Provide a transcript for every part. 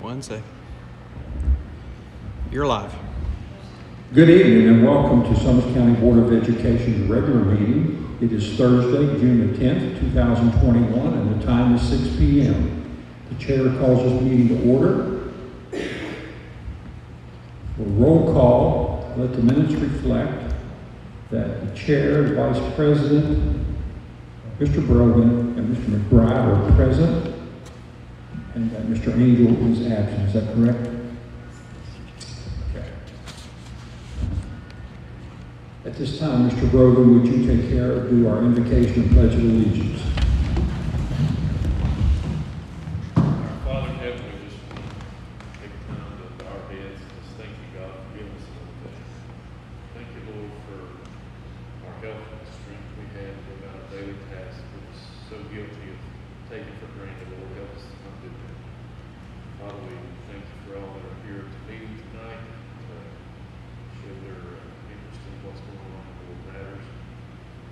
One sec. You're live. Good evening and welcome to Summers County Board of Education's regular meeting. It is Thursday, June the 10th, 2021, and the time is 6 p.m. The chair calls this meeting to order. For roll call, let the minutes reflect that the chair, vice president, Mr. Brogan, and Mr. McBride are present, and that Mr. Angel is absent. Is that correct? Okay. At this time, Mr. Brogan, would you take care of do our invocation and pledge of allegiance? Our Father in heaven, we just take time to bow our heads and just thank you, God, for giving us another day. Thank you, Lord, for our health and the strength we have to go about our daily tasks. We're so guilty of taking for granted. Lord, help us to not do that. Father, we thank you for all that are here at the meeting tonight, show their interest in what's going on in the world matters.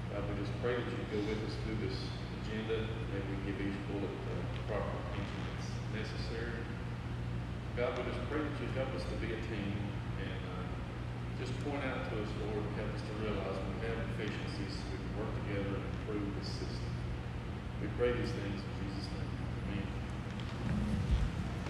God, we just pray that you go with us through this agenda, that we give each bullet the proper attention that's necessary. God, we just pray that you help us to be a team and just point out to us, Lord, help us to realize when we have deficiencies, we can work together and improve this system. We pray these things in Jesus' name. Amen.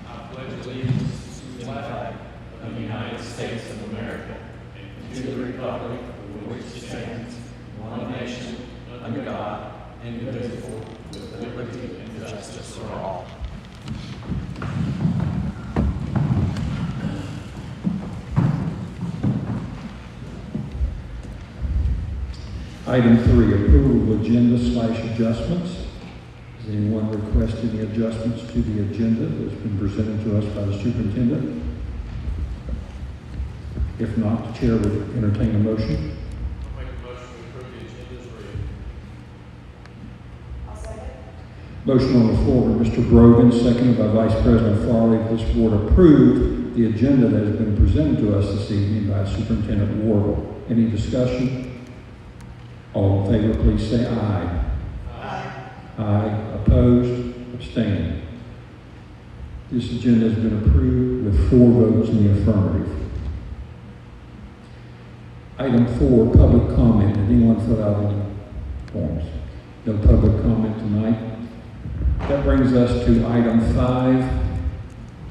I pledge allegiance to the flag of the United States of America and to the republic for which it stands, one nation, under God, indivisible, with liberty and justice for all. Item 3, approval of agenda/adjustments. Does anyone request any adjustments to the agenda that's been presented to us by the superintendent? If not, the chair would entertain a motion. I'll make a motion to approve the agenda as read. I'll second. Motion on the floor by Mr. Brogan, seconded by Vice President Farley. This board approved the agenda that has been presented to us this evening by Superintendent Wardle. Any discussion? All in favor, please say aye. Aye. Aye. Opposed? Abstained. This agenda has been approved with 4 votes in the affirmative. Item 4, public comment. Did anyone fill out any forms? No public comment tonight. That brings us to item 5,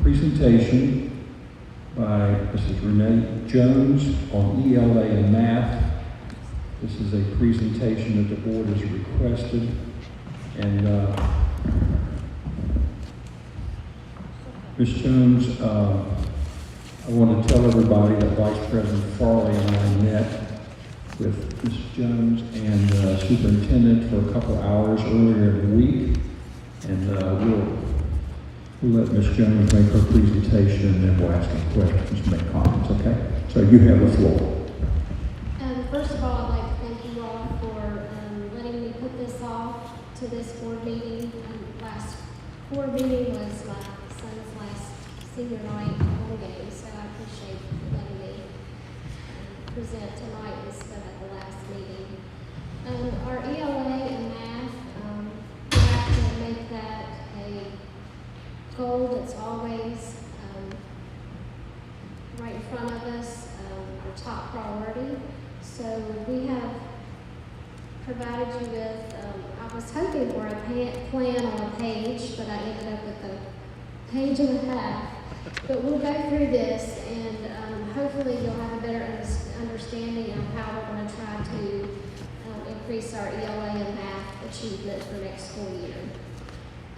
presentation by Mrs. Renee Jones on ELA and math. This is a presentation that the board has requested, and Ms. Jones, I want to tell everybody that Vice President Farley and I met with Ms. Jones and Superintendent for a couple hours earlier in the week, and we'll let Ms. Jones make her presentation, and then we'll ask her questions and make comments, okay? So you have the floor. First of all, I'd like to thank you all for letting me put this off to this board meeting. Last board meeting was my son's last senior night home game, so I appreciate you letting me present tonight instead of the last meeting. Our ELA and math, we have to make that a goal that's always right in front of us, our top priority. So we have provided you with, I was hoping for a plan on a page, but I ended up with a page and a half. But we'll go through this, and hopefully you'll have a better understanding of how we're going to try to increase our ELA and math achievement for next school year.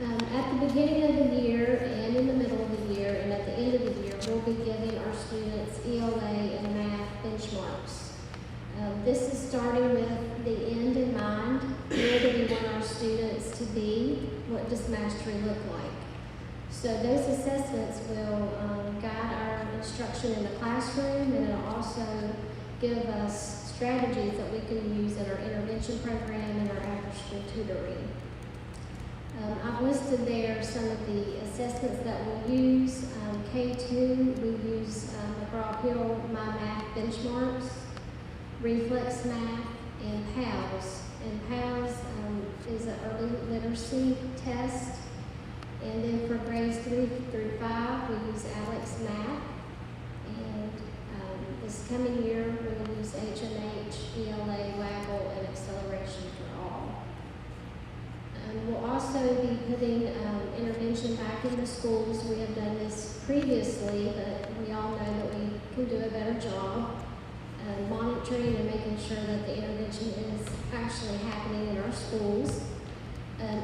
At the beginning of the year, and in the middle of the year, and at the end of the year, we'll be giving our students ELA and math benchmarks. This is starting with the end in mind. Where do we want our students to be? What does mastery look like? So those assessments will guide our instruction in the classroom, and it'll also give us strategies that we can use in our intervention program and our after-school tutoring. I've listed there some of the assessments that we'll use. K2, we use McGraw-Hill My Math Benchmarks, Reflex Math, and PALS. And PALS is an early literacy test. And then for grades 3 through 5, we use Alex Math. And this coming year, we'll use HMH, ELA, Waggle, and Acceleration for All. We'll also be putting intervention back in the schools. We have done this previously, but we all know that we can do a better job monitoring and making sure that the intervention is actually happening in our schools.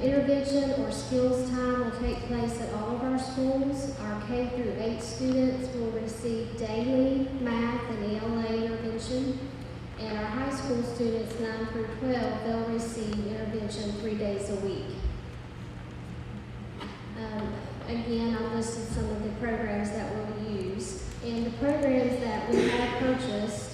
Intervention or skills time will take place at all of our schools. Our K through 8 students will receive daily math and ELA intervention. And our high school students, 9 through 12, they'll receive intervention 3 days a week. Again, I've listed some of the programs that we'll use. And the programs that we have purchased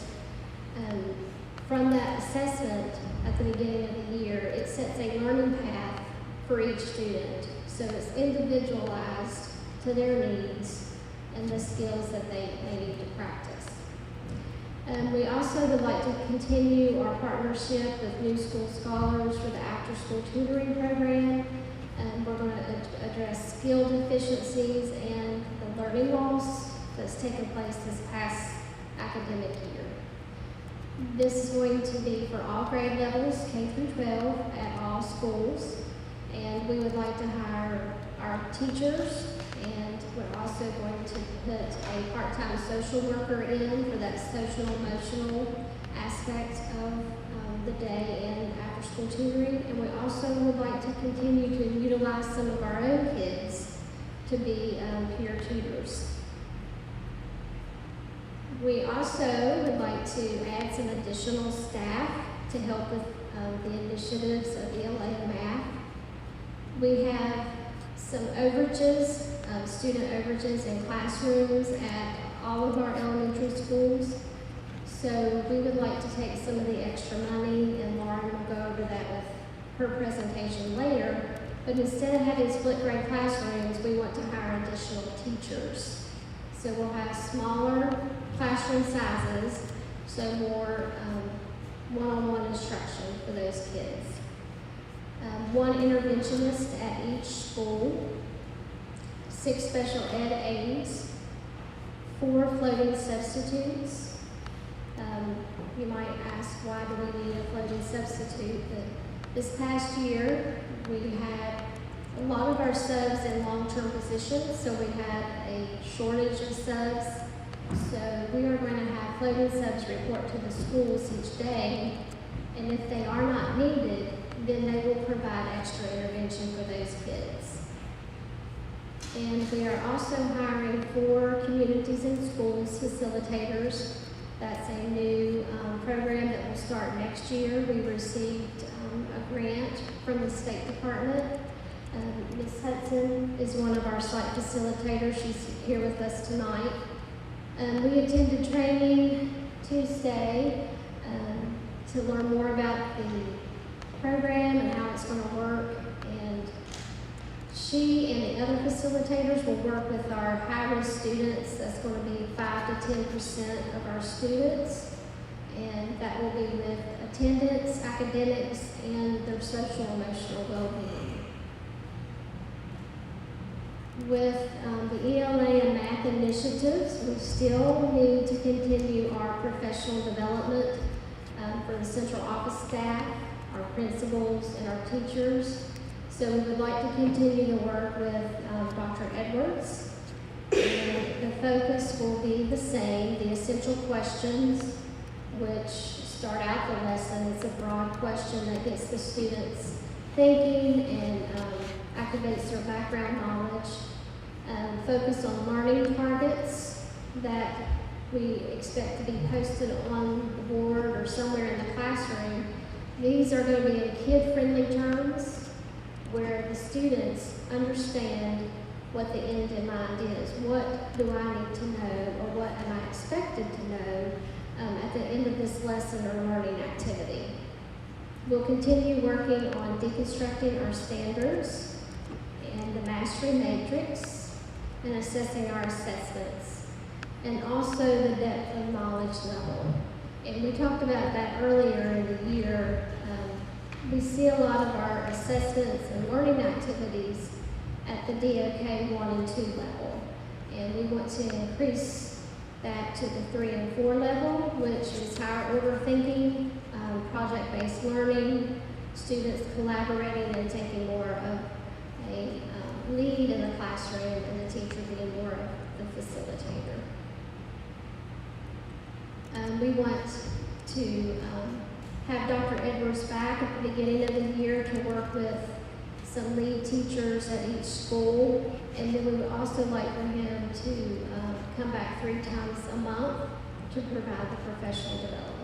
from that assessment at the beginning of the year, it sets a learning path for each student. So it's individualized to their needs and the skills that they need to practice. We also would like to continue our partnership with New School Scholars for the after-school tutoring program. We're going to address skill deficiencies and the learning loss that's taken place this past academic year. This is going to be for all grade levels, K through 12, at all schools. And we would like to hire our teachers, and we're also going to put a part-time social worker in for that social emotional aspect of the day and after-school tutoring. And we also would like to continue to utilize some of our own kids to be peer tutors. We also would like to add some additional staff to help with the initiatives of ELA and math. We have some overages, student overages in classrooms at all of our elementary schools. So we would like to take some of the extra money, and Lauren will go over that with her presentation later. But instead of having split grade classrooms, we want to hire additional teachers. So we'll have smaller classroom sizes, so more one-on-one instruction for those kids. One interventionist at each school, 6 special ed aides, 4 floating substitutes. You might ask, why do we need a floating substitute? But this past year, we had a lot of our subs in long-term positions, so we had a shortage of subs. So we are going to have floating subs report to the schools each day, and if they are not needed, then they will provide extra intervention for those kids. And we are also hiring 4 communities and schools facilitators. That's a new program that will start next year. We received a grant from the State Department. Ms. Hudson is one of our site facilitators. She's here with us tonight. We attended training Tuesday to learn more about the program and how it's going to work. And she and the other facilitators will work with our high-risk students. That's going to be 5 to 10% of our students. And that will be with attendance, academics, and their social emotional well-being. With the ELA and math initiatives, we still need to continue our professional development for the central office staff, our principals, and our teachers. So we would like to continue to work with Dr. Edwards. And the focus will be the same, the essential questions, which start out the lesson. It's a broad question that gets the students thinking and activates their background knowledge. Focus on learning targets that we expect to be posted on the board or somewhere in the classroom. These are going to be in kid-friendly terms where the students understand what the end in mind is. What do I need to know, or what am I expected to know at the end of this lesson or learning activity? We'll continue working on deconstructing our standards and the mastery matrix and assessing our assessments, and also the depth of knowledge level. And we talked about that earlier in the year. We see a lot of our assessments and learning activities at the DOK 1 and 2 level. And we want to increase that to the 3 and 4 level, which is higher order thinking, project-based learning, students collaborating and taking more of a lead in the classroom, and the teacher being more of the facilitator. We want to have Dr. Edwards back at the beginning of the year to work with some lead teachers at each school, and then we would also like for him to come back 3 times a month to provide the professional development.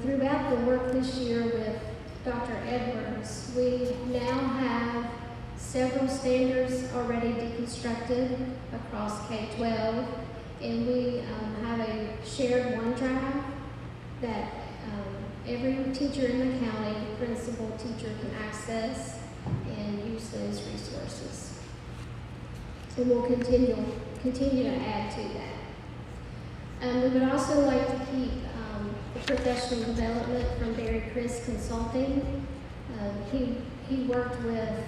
Throughout the work this year with Dr. Edwards, we now have several standards already deconstructed across K-12, and we have a shared OneDrive that every teacher in the county, principal, teacher can access and use those resources. So we'll continue to add to that. We would also like to keep the professional development from Barry Chris Consulting. He worked with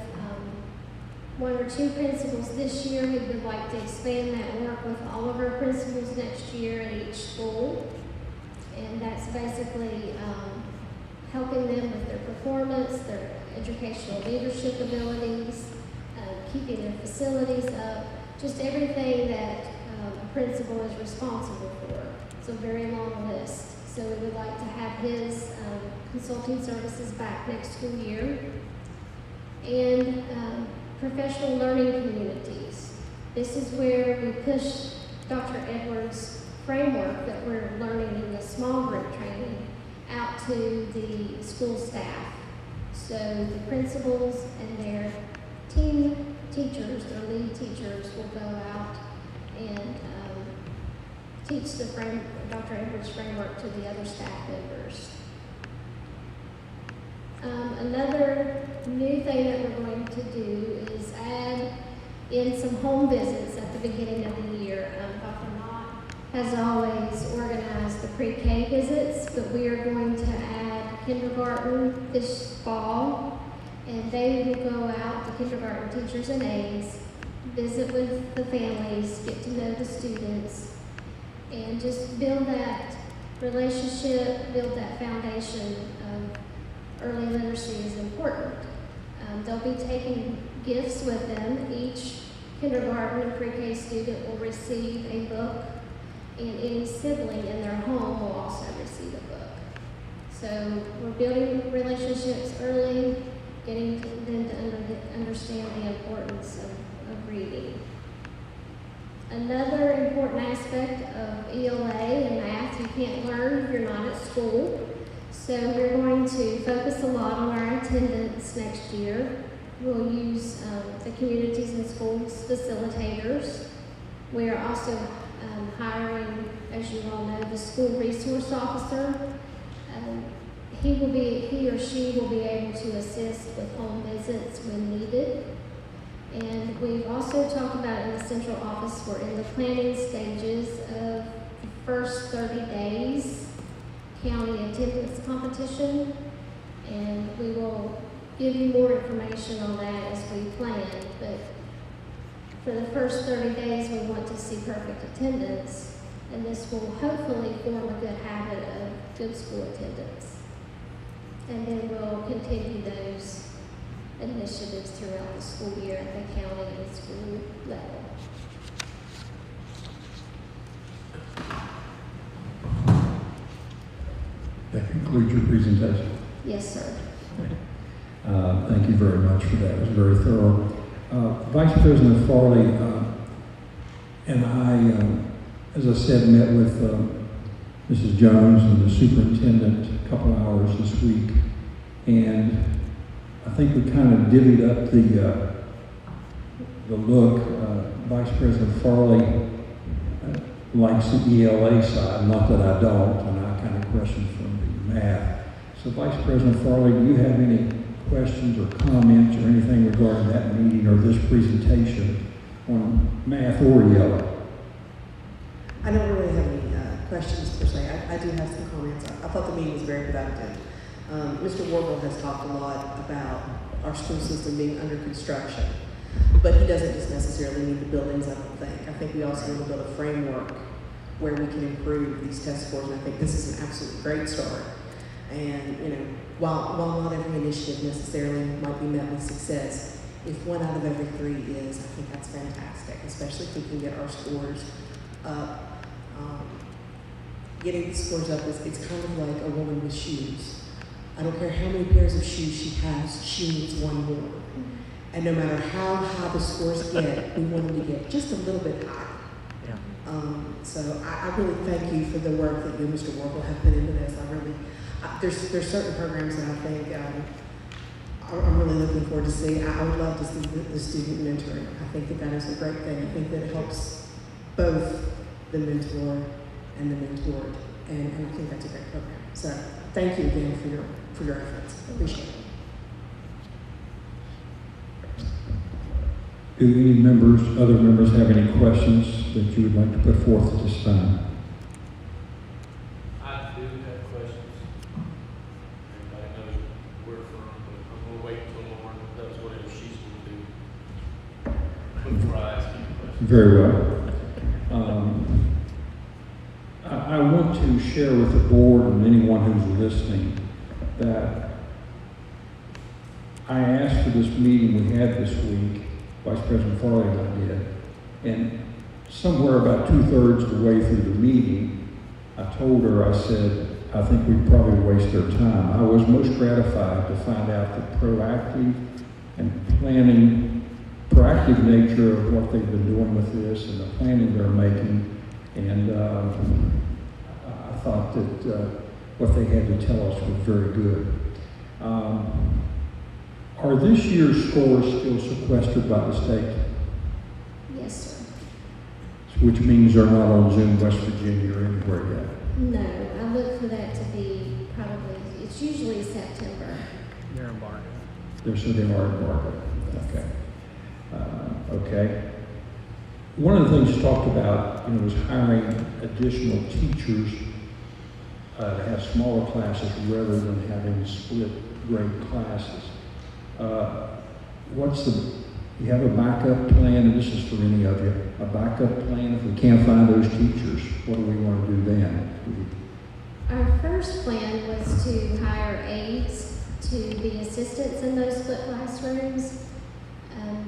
1 or 2 principals this year. We would like to expand that work with all of our principals next year at each school. And that's basically helping them with their performance, their educational leadership abilities, keeping their facilities up, just everything that a principal is responsible for. It's a very long list. So we would like to have his consulting services back next school year. And professional learning communities. This is where we push Dr. Edwards' framework that we're learning in the small group training out to the school staff. So the principals and their team teachers, their lead teachers, will go out and teach the Dr. Edwards' framework to the other staff members. Another new thing that we're going to do is add in some home visits at the beginning of the year. Dr. Knott has always organized the pre-K visits, but we are going to add kindergarten this fall, and they will go out, the kindergarten teachers and aides, visit with the families, get to know the students, and just build that relationship, build that foundation of early literacy is important. They'll be taking gifts with them. Each kindergarten and pre-K student will receive a book, and any sibling in their home will also receive a book. So we're building relationships early, getting them to understand the importance of reading. Another important aspect of ELA and math you can't learn if you're not at school. So we're going to focus a lot on our attendance next year. We'll use the communities and schools facilitators. We are also hiring, as you all know, the school resource officer. He or she will be able to assist with home visits when needed. And we've also talked about in the central office, we're in the planning stages of the first 30 days county attendance competition, and we will give you more information on that as we plan. But for the first 30 days, we want to see perfect attendance, and this will hopefully form a good habit of good school attendance. And then we'll continue those initiatives throughout the school year at the county and school level. That concludes your presentation. Yes, sir. Thank you very much for that. It was very thorough. Vice President Farley and I, as I said, met with Mrs. Jones and the superintendent a couple hours this week, and I think we kind of divvied up the look. Vice President Farley likes the ELA side, not that I don't, and I kind of question from the math. So Vice President Farley, do you have any questions or comments or anything regarding that meeting or this presentation on math or ELA? I don't really have any questions per se. I do have some comments. I thought the meeting was very productive. Mr. Warble has talked a lot about our school system being under construction. But he doesn't just necessarily need the buildings, I don't think. I think we also need to build a framework where we can improve these test scores, and I think this is an absolutely great start. And, you know, while not every initiative necessarily might be met with success, if 1 out of every 3 is, I think that's fantastic, especially if we can get our scores up. Getting the scores up it's kind of like a woman with shoes. I don't care how many pairs of shoes she has, she needs one more. And no matter how high the scores get, we want them to get just a little bit higher. Yeah. So I really thank you for the work that you and Mr. Warble have put into this. There's certain programs that I think I'm really looking forward to seeing. I would love to see the student mentoring. I think that is a great thing. I think that it helps both the mentor and the mentored, and I think that's a great program. So thank you again for your efforts. I appreciate it. Do any other members have any questions that you would like to put forth at this time? I do have questions. Everybody knows where from, but I'm gonna wait until Lauren does whatever she's gonna do before I ask you questions. Very well. I want to share with the board and anyone who's listening that I asked for this meeting we had this week, Vice President Farley and I did, and somewhere about 2/3 of the way through the meeting, I told her, I said, I think we'd probably waste their time. I was most gratified to find out the proactive nature of what they've been doing with this and the planning they're making, and I thought that what they had to tell us was very good. Are this year's scores still sequestered by the state? Yes, sir. Which means they're not on Zoom, West Virginia, or anywhere yet? No, I look for that to be it's usually September. They're embargoed. So they are embargoed. Okay. Okay. One of the things you talked about, was hiring additional teachers to have smaller classes rather than having split grade classes. You have a backup plan, and this is for any of you, a backup plan if we can't find those teachers, what do we want to do then? Our first plan was to hire aides to be assistants in those split classrooms.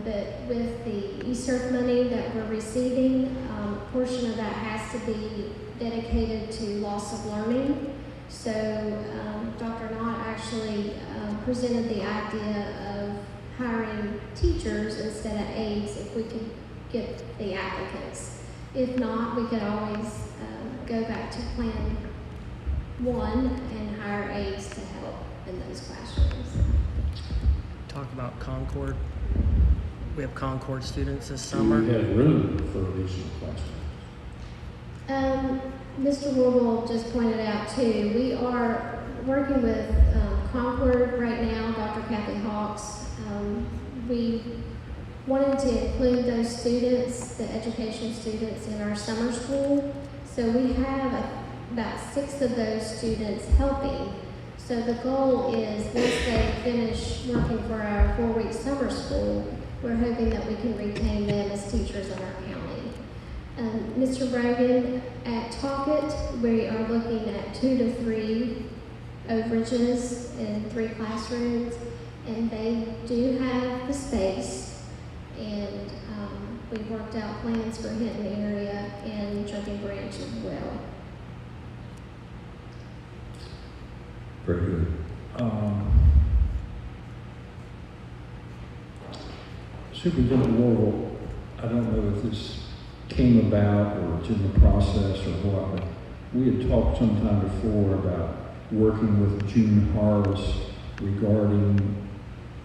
But with the ESERF money that we're receiving, a portion of that has to be dedicated to loss of learning. So Dr. Knott actually presented the idea of hiring teachers instead of aides if we could get the applicants. If not, we could always go back to plan 1 and hire aides to help in those classrooms. Talk about Concord. We have Concord students this Do summer. we have room for additional classrooms? Mr. Warble just pointed out too, we are working with Concord right now, Dr. Kathy Hawks. We wanted to include those students, the education students, in our summer school. So we have about 6 of those students helping. So the goal is once they finish working for our 4-week summer school, we're hoping that we can retain them as teachers in our county. Mr. Brogan, at Talkett, we are looking at 2 to 3 overages in 3 classrooms, and they do have the space. And we've worked out plans for Hinton area and Jumping Branch as well. Very good. Superintendent Warble, I don't know if this came about or it's in the process or what, but we had talked sometime before about working with June Harless regarding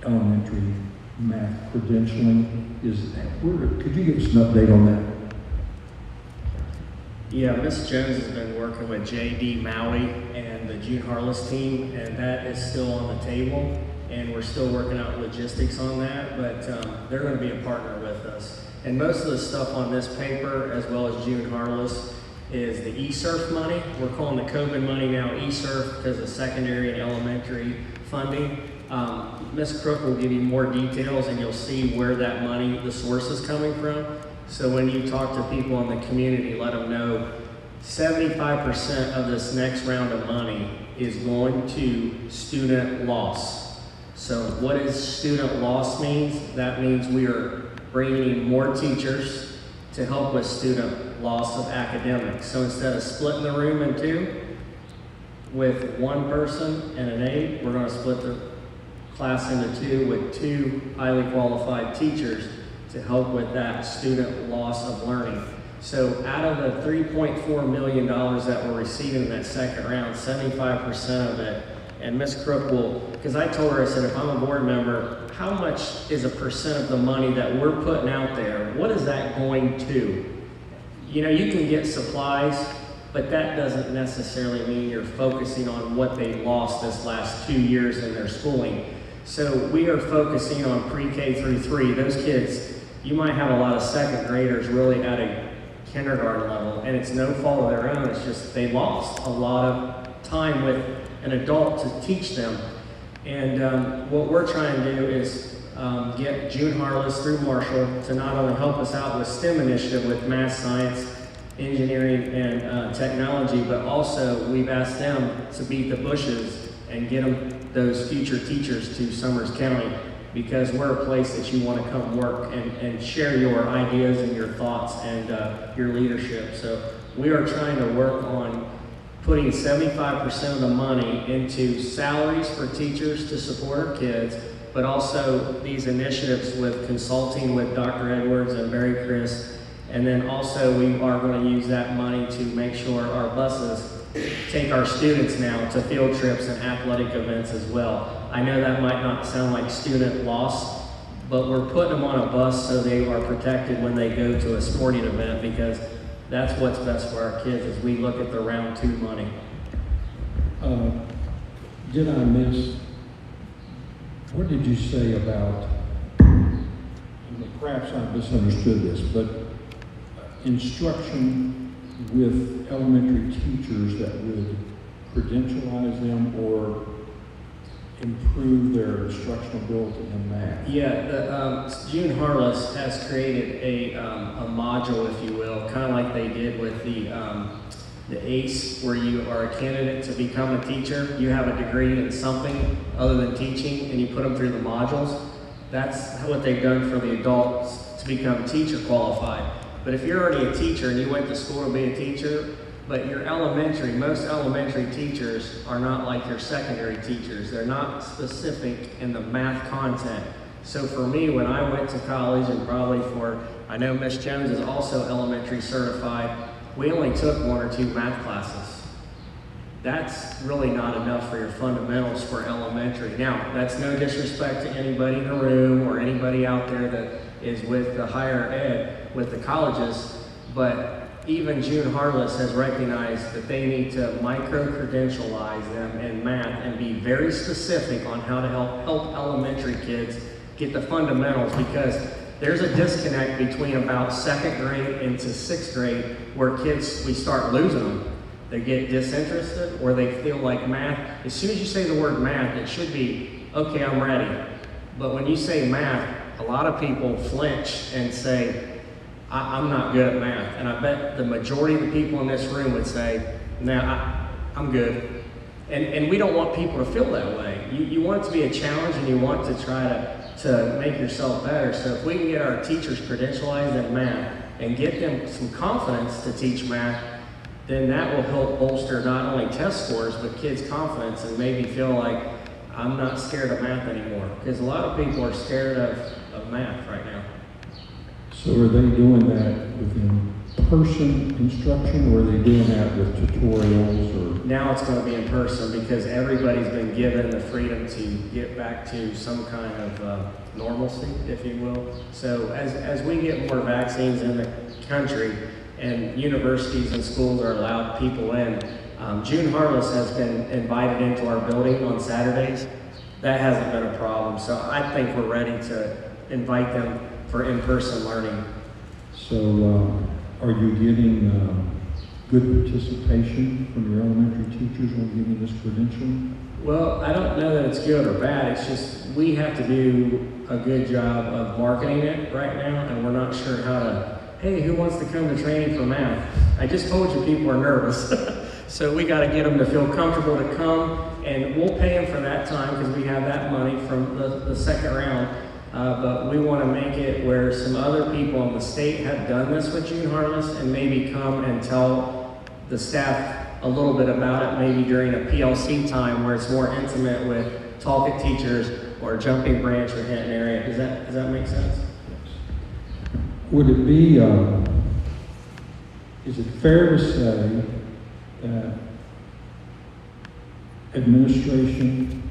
elementary math credentialing. Could you give us an update on that? Yeah, Ms. Jones has been working with J.D. Maui and the June Harless team, and that is still on the table, and we're still working out logistics on that, but they're going to be a partner with us. And most of the stuff on this paper, as well as June Harless, is the ESERF money. We're calling the COVID money now ESERF because of secondary and elementary funding. Ms. Crook will give you more details and you'll see where that money, the source is coming from. So when you talk to people in the community, let them know 75% of this next round of money is going to student loss. So what does student loss means? That means we are bringing in more teachers to help with student loss of academics. So instead of splitting the room in two with one person and an aide, we're going to split the class into two with two highly qualified teachers to help with that student loss of learning. So out of the $3.4 million that we're receiving in that second round, 75% of it, and Ms. Crook will, because I told her, I said, if I'm a board member, how much is a percent of the money that we're putting out there? What is that going to? You know, you can get supplies, but that doesn't necessarily mean you're focusing on what they lost this last 2 years in their schooling. So we are focusing on pre-K through 3. Those kids, you might have a lot of second graders really at a kindergarten level, and it's no fault of their own. It's just they lost a lot of time with an adult to teach them. And what we're trying to do is get June Harless through Marshall to not only help us out with STEM initiative with math, science, engineering, and technology, but also we've asked them to beat the bushes and get them those future teachers to Summers County, because we're a place that you want to come work and share your ideas and your thoughts and your leadership. So we are trying to work on putting 75% of the money into salaries for teachers to support our kids, but also these initiatives with consulting with Dr. Edwards and Barry Chris. And then also we are going to use that money to make sure our buses take our students now to field trips and athletic events as well. I know that might not sound like student loss, but we're putting them on a bus so they are protected when they go to a sporting event, because that's what's best for our kids as we look at the round 2 money. Did I miss, what did you say about, perhaps I misunderstood this, but instruction with elementary teachers that would credentialize them or improve their instructional ability in math? Yeah, June Harless has created a module, if you will, kind of like they did with the ACE, where you are a candidate to become a teacher. You have a degree in something other than teaching, and you put them through the modules. That's what they've done for the adults to become teacher qualified. But if you're already a teacher and you went to school to be a teacher, but your most elementary teachers are not like your secondary teachers. They're not specific in the math content. So for me, when I went to college, and probably I know Miss Jones is also elementary certified, we only took 1 or 2 math classes. That's really not enough for your fundamentals for elementary. Now, that's no disrespect to anybody in the room or anybody out there that is with the higher ed, with the colleges, but even June Harless has recognized that they need to micro-credentialize them in math and be very specific on how to help elementary kids get the fundamentals, because there's a disconnect between about 2nd grade into 6th grade where kids, we start losing them. They get disinterested, or they feel like math, as soon as you say the word math, it should be, okay, I'm ready. But when you say math, a lot of people flinch and say, I'm not good at math. And I bet the majority of the people in this room would say, nah, I'm good. And we don't want people to feel that way. You want it to be a challenge, and you want to try to make yourself better. So if we can get our teachers credentialized in math and get them some confidence to teach math, then that will help bolster not only test scores, but kids' confidence, and maybe feel like I'm not scared of math anymore. Because a lot of people are scared of math right now. So are they doing that with in-person instruction, or are they doing that with tutorials? Or now it's going to be in person, because everybody's been given the freedom to get back to some kind of normalcy, if you will. So as we get more vaccines in the country and universities and schools are allowed people in, June Harless has been invited into our building on Saturdays. That hasn't been a problem. So I think we're ready to invite them for in-person learning. So are you getting good participation from your elementary teachers on getting this credentialing? Well, I don't know that it's good or bad. It's just we have to do a good job of marketing it right now, and we're not sure how to, hey, who wants to come to training for math? I just told you people are nervous. So we got to get them to feel comfortable to come, and we'll pay them for that time because we have that money from the second round. But we want to make it where some other people in the state have done this with June Harless and maybe come and tell the staff a little bit about it, maybe during a PLC time where it's more intimate with Talkit teachers or Jumping Branch or Hinton area. Does that make sense? Would it be, is it fair to say that administration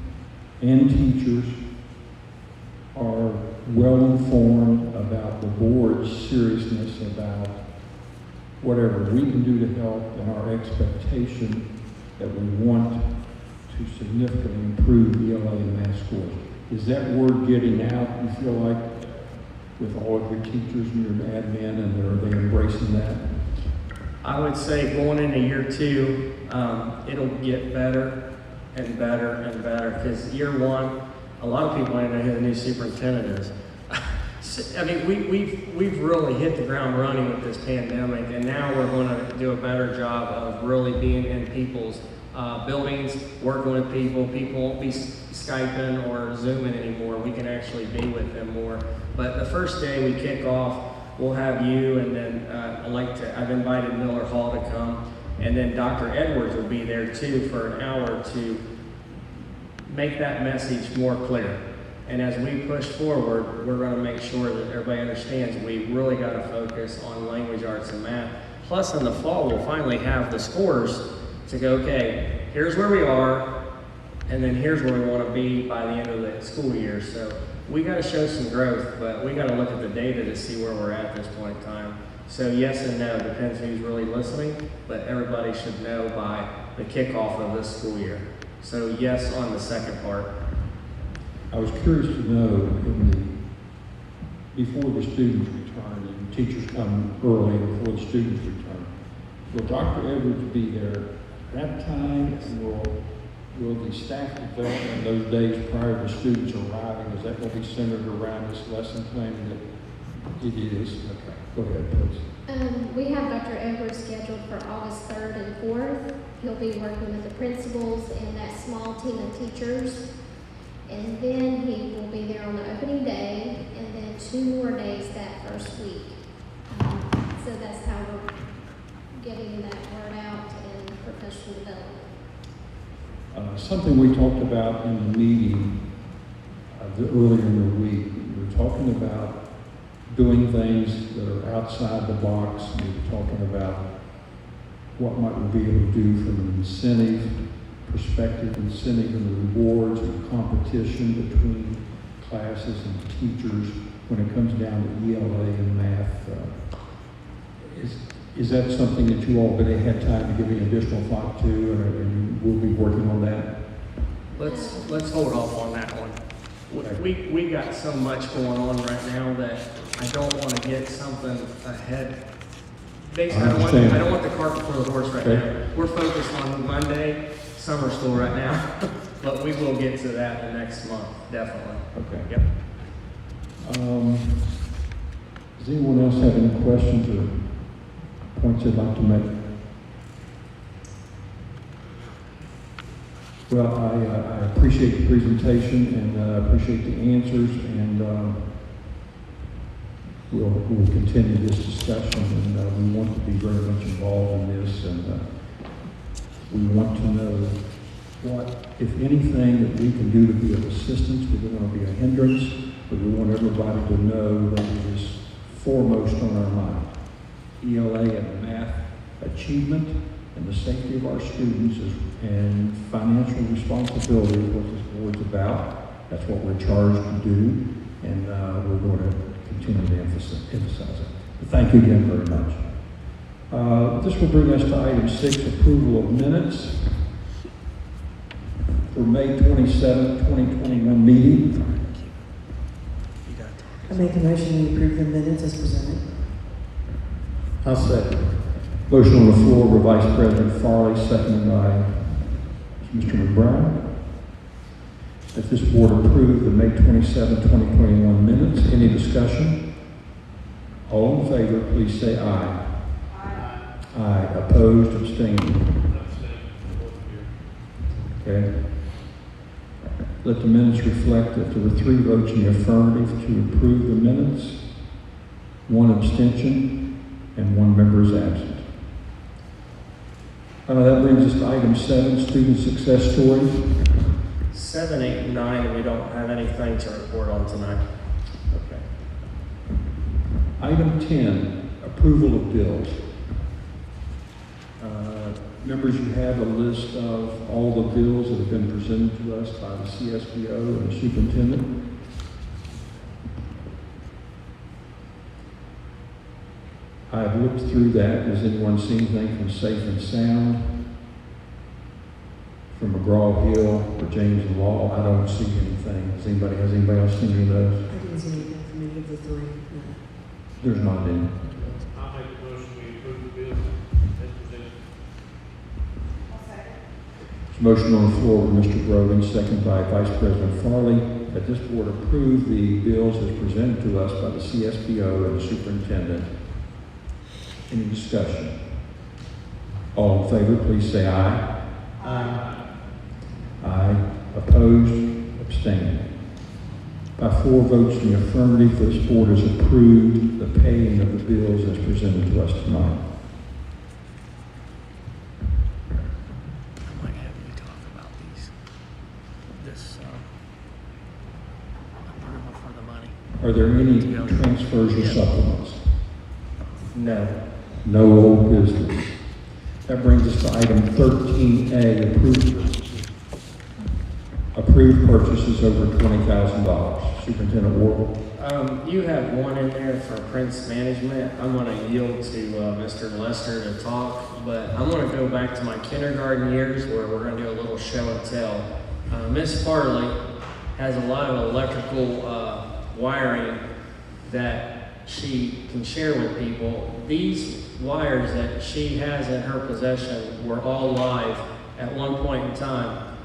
and teachers are well informed about the board's seriousness about whatever we can do to help and our expectation that we want to significantly improve ELA and math scores? Is that word getting out, you feel like, with all of your teachers and your admin, and are they embracing that? I would say going into year 2, it'll get better and better and better, because year 1, a lot of people don't know who the new superintendent is. I mean, we've really hit the ground running with this pandemic, and now we're going to do a better job of really being in people's buildings, working with people. People won't be Skyping or Zooming anymore. We can actually be with them more. But the first day we kick off, we'll have you, and then I've invited Miller Hall to come, and then Dr. Edwards will be there too for an hour to make that message more clear. And as we push forward, we're going to make sure that everybody understands we really got to focus on language arts and math. Plus, in the fall, we'll finally have the scores to go, okay, here's where we are, and then here's where we want to be by the end of the school year. So we got to show some growth, but we got to look at the data to see where we're at this point in time. So yes and no, depends who's really listening, but everybody should know by the kickoff of this school year. So yes on the second part. I was curious to know, before the students return, and teachers come early before the students return, will Dr. Edwards be there that time, and will the staff development those days prior to students arriving, is that going to be centered around this lesson plan that it is? Okay, go ahead, please. We have Dr. Edwards scheduled for August 3rd and 4th. He'll be working with the principals and that small team of teachers. And then he will be there on the opening day, and then 2 more days that first week. So that's how we're getting that word out and professional development. Something we talked about in the meeting earlier in the week, we were talking about doing things that are outside the box. We were talking about what might we be able to do from an incentive perspective, incentive and rewards and competition between classes and teachers when it comes down to ELA and math. Is that something that you all had time to give any additional thought to, and we'll be working on that? Let's hold off on that one. We got so much going on right now that I don't want to get something ahead. Basically, I don't want the cart before the horse right now. We're focused on Monday, summer school right now, but we will get to that the next month, definitely. Okay. Yep. Does anyone else have any questions or points they'd like to make? Well, I appreciate the presentation and appreciate the answers, and we'll continue this discussion, and we want to be very much involved in this, and we want to know what, if anything, that we can do to be of assistance. We don't want to be a hindrance, but we want everybody to know that it is foremost on our mind. ELA and math achievement and the safety of our students and financial responsibility is what this board's about. That's what we're charged to do, and we're going to continue to emphasize it. But thank you again very much. This will bring us to item 6, approval of minutes for May 27th, 2021 meeting. I make a motion to approve the minutes as presented. I'll second. Motion on the floor by Vice President Farley, seconded by Mr. McBride. that this board approve the May 27, 2021 minutes. Any discussion? All in favor, please say aye. Aye. Opposed, abstained. Okay. Let the minutes reflect that there were 3 votes in the affirmative to approve the minutes, 1 abstention, and 1 member is absent. That brings us to item 7, student success stories. 7, 8, and 9, we don't have anything to report on tonight. Okay. Item 10, approval of bills. Members, you have a list of all the bills that have been presented to us by the CSBO and the superintendent. I've looked through that. Has anyone seen anything from Safe and Sound, from McGraw-Hill, or James and Law? I don't see anything. Has anybody else seen any of those? I didn't see anything from any of the 3. No. There's not any. I'll make a motion, we approve the bill as presented. There's a motion on the floor with Mr. Brogan, second by Vice President Farley, that this board approve the bills as presented to us by the CSBO and the superintendent. Any discussion? All in favor, please say aye. Aye. Aye. Opposed? Abstained. By 4 votes in the affirmative, this board has approved the paying of the bills as presented to us tonight. I might have you talk about this approval for the money. Are there any transfers or supplements? No. No old business. That brings us to item 13A, approved purchases over $20,000. Superintendent Warble. You have one in there for Prince Management. I'm going to yield to Mr. Lester to talk, but I'm going to go back to my kindergarten years where we're going to do a little show and tell. Miss Farley has a lot of electrical wiring that she can share with people. These wires that she has in her possession were all live at one point in time.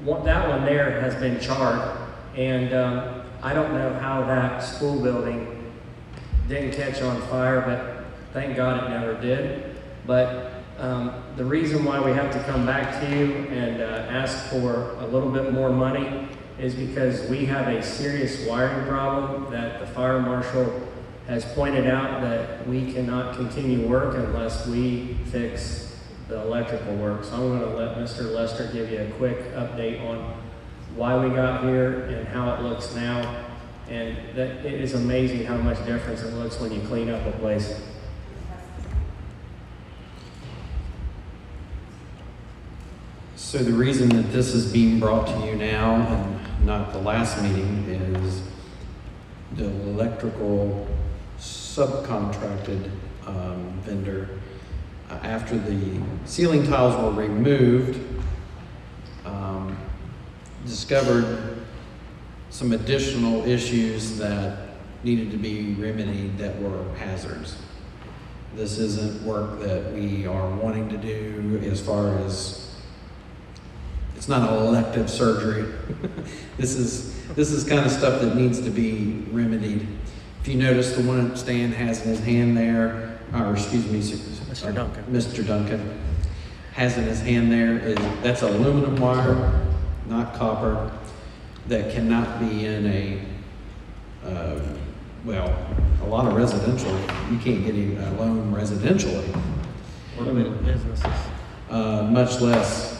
That one there has been charred, and I don't know how that school building didn't catch on fire, but thank God it never did. But the reason why we have to come back to you and ask for a little bit more money is because we have a serious wiring problem that the fire marshal has pointed out that we cannot continue work unless we fix the electrical work. So I'm going to let Mr. Lester give you a quick update on why we got here and how it looks now. And that it is amazing how much difference it looks when you clean up a place. So the reason that this is being brought to you now and not the last meeting is the electrical subcontracted vendor, after the ceiling tiles were removed, discovered some additional issues that needed to be remedied that were hazards. This isn't work that we are wanting to do as far as, it's not an elective surgery. This is kind of stuff that needs to be remedied. If you notice, the one that Stan has in his hand there, or excuse me, Mr. Duncan. Mr. Duncan has in his hand there, that's aluminum wire, not copper, that cannot be in a lot of residential. You can't get a loan residentially. What about businesses? Much less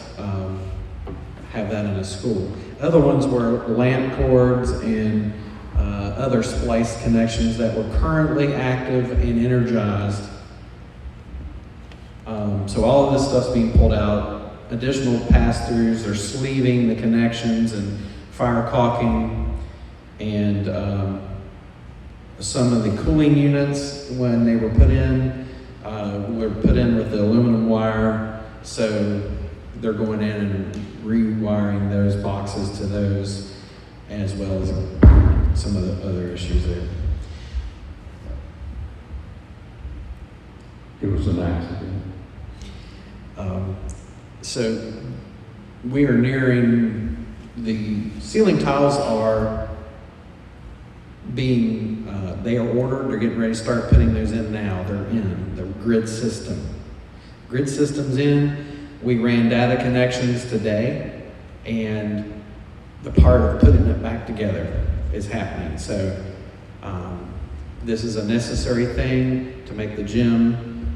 have that in a school. Other ones were lamp cords and other splice connections that were currently active and energized. So all of this stuff's being pulled out. Additional pass-throughs, they're sleeving the connections and fire caulking, and some of the cooling units, when they were put in with the aluminum wire. So they're going in and rewiring those boxes to those, as well as some of the other issues there. It was an accident. So we are nearing the ceiling tiles are being, they are ordered, they're getting ready to start putting those in now. They're in the grid system. Grid system's in. We ran data connections today, and the part of putting it back together is happening. So this is a necessary thing to make the gym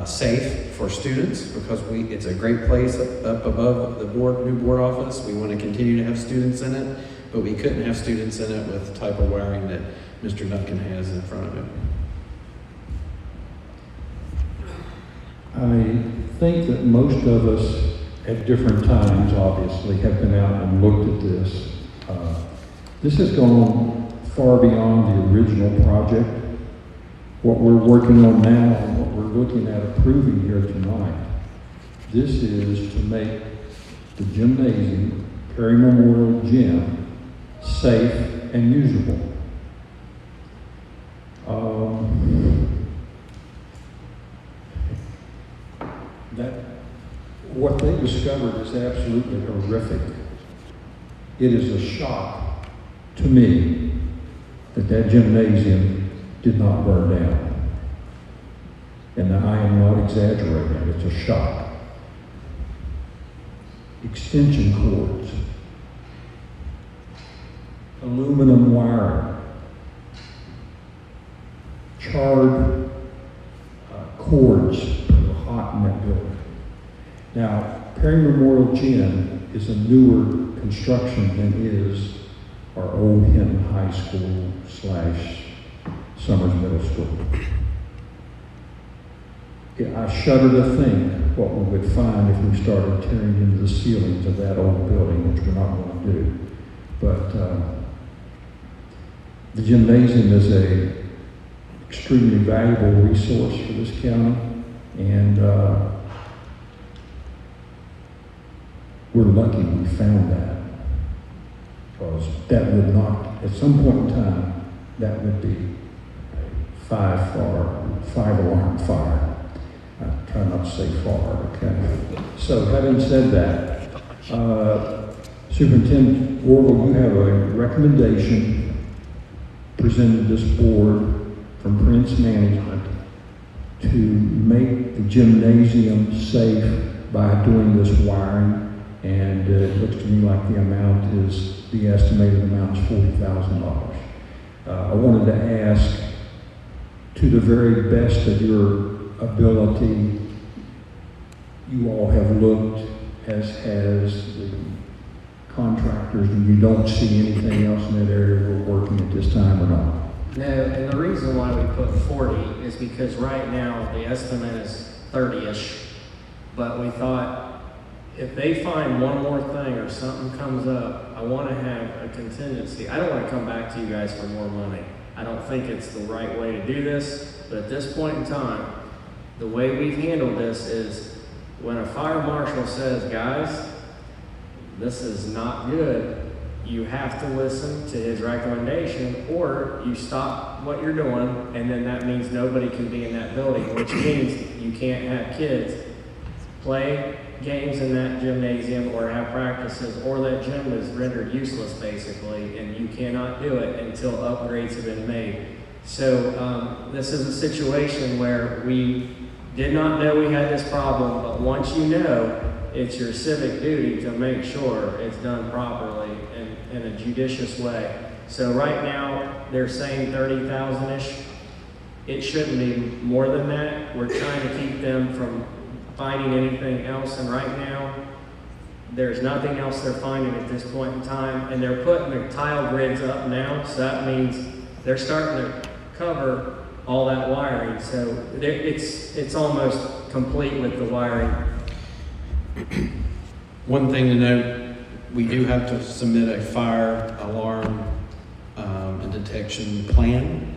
safe for students, because it's a great place up above the new board office. We want to continue to have students in it, but we couldn't have students in it with the type of wiring that Mr. Duncan has in front of him. I think that most of us at different times, obviously, have been out and looked at this. This has gone far beyond the original project. What we're working on now and what we're looking at approving here tonight, this is to make the gymnasium, Perry Memorial Gym, safe and usable. What they discovered is absolutely horrific. It is a shock to me that gymnasium did not burn down. And I am not exaggerating, it's a shock. Extension cords, aluminum wiring, charred cords that were hot in that building. Now, Perry Memorial Gym is a newer construction than is our old Hinton High School / Summers Middle School. I shudder to think what we would find if we started tearing into the ceilings of that old building, which we're not going to do. But the gymnasium is a extremely valuable resource for this county, and we're lucky we found that, because that would not, at some point in time, that would be a five alarm fire. I try not to say far, okay? So having said that, Superintendent Warble, you have a recommendation presented to this board from Prince Management to make the gymnasium safe by doing this wiring. And it looks to me like the estimated amount is $40,000. I wanted to ask, to the very best of your ability, you all have looked, as has the contractors, and you don't see anything else in that area we're working at this time or not? No, and the reason why we put 40 is because right now the estimate is 30-ish, but we thought, if they find one more thing or something comes up, I want to have a contingency. I don't want to come back to you guys for more money. I don't think it's the right way to do this, but at this point in time, the way we've handled this is when a fire marshal says, guys, this is not good, you have to listen to his recommendation, or you stop what you're doing, and then that means nobody can be in that building, which means you can't have kids play games in that gymnasium or have practices, or that gym is rendered useless basically, and you cannot do it until upgrades have been made. So this is a situation where we did not know we had this problem, but once you know, it's your civic duty to make sure it's done properly in a judicious way. So right now, they're saying 30,000-ish. It shouldn't be more than that. We're trying to keep them from finding anything else, and right now, there's nothing else they're finding at this point in time, and they're putting the tile grids up now, so that means they're starting to cover all that wiring, so it's almost complete with the wiring. One thing to note, we do have to submit a fire alarm and detection plan.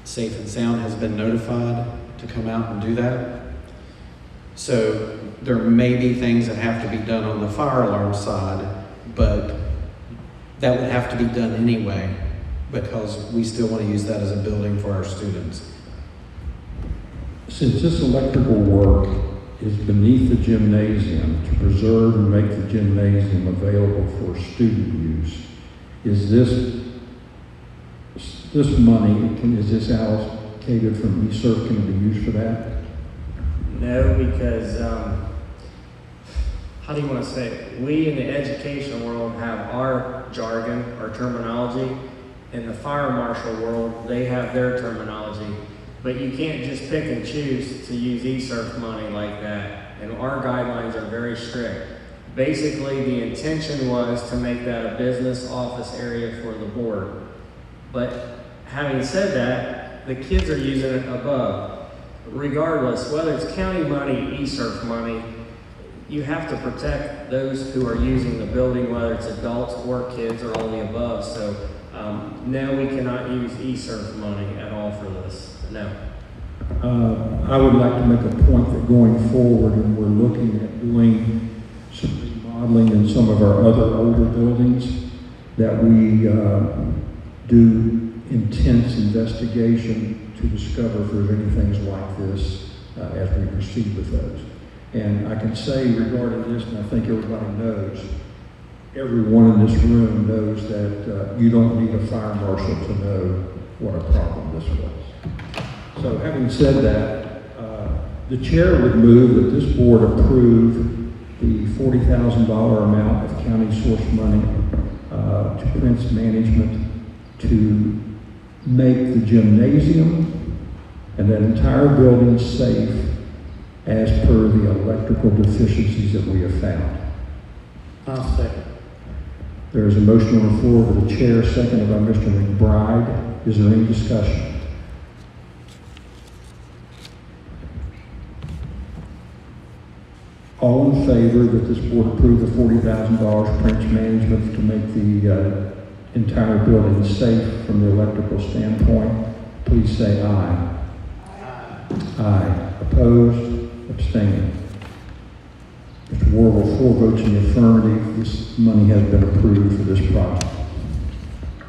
Safe and Sound has been notified to come out and do that. So there may be things that have to be done on the fire alarm side, but that would have to be done anyway, because we still want to use that as a building for our students. Since this electrical work is beneath the gymnasium to preserve and make the gymnasium available for student use. Is this money, is this allocated from ESERF, can it be used for that? No, because, how do you want to say it? We in the education world have our jargon, our terminology. In the fire marshal world, they have their terminology. But you can't just pick and choose to use ESERF money like that. And our guidelines are very strict. Basically, the intention was to make that a business office area for the board. But having said that, the kids are using it above. Regardless, whether it's county money, ESERF money, you have to protect those who are using the building, whether it's adults or kids or all the above. So no, we cannot use ESERF money at all for this. No. I would like to make a point that going forward, and we're looking at doing some remodeling in some of our other older buildings, that we do intense investigation to discover if there's any things like this as we proceed with those. And I can say regarding this, and I think everybody knows, everyone in this room knows that you don't need a fire marshal to know what a problem this was. So having said that, the chair would move that this board approve the $40,000 amount of county source money to Prince Management to make the gymnasium and that entire building safe as per the electrical deficiencies that we have found. I'll second. There is a motion on the floor with the chair, seconded by Mr. McBride. Is there any discussion? All in favor that this board approve the $40,000 Prince Management to make the entire building safe from the electrical standpoint, please say aye. Aye. Aye. Opposed? Abstaining. Mr. Warble, 4 votes in the affirmative. This money has been approved for this project.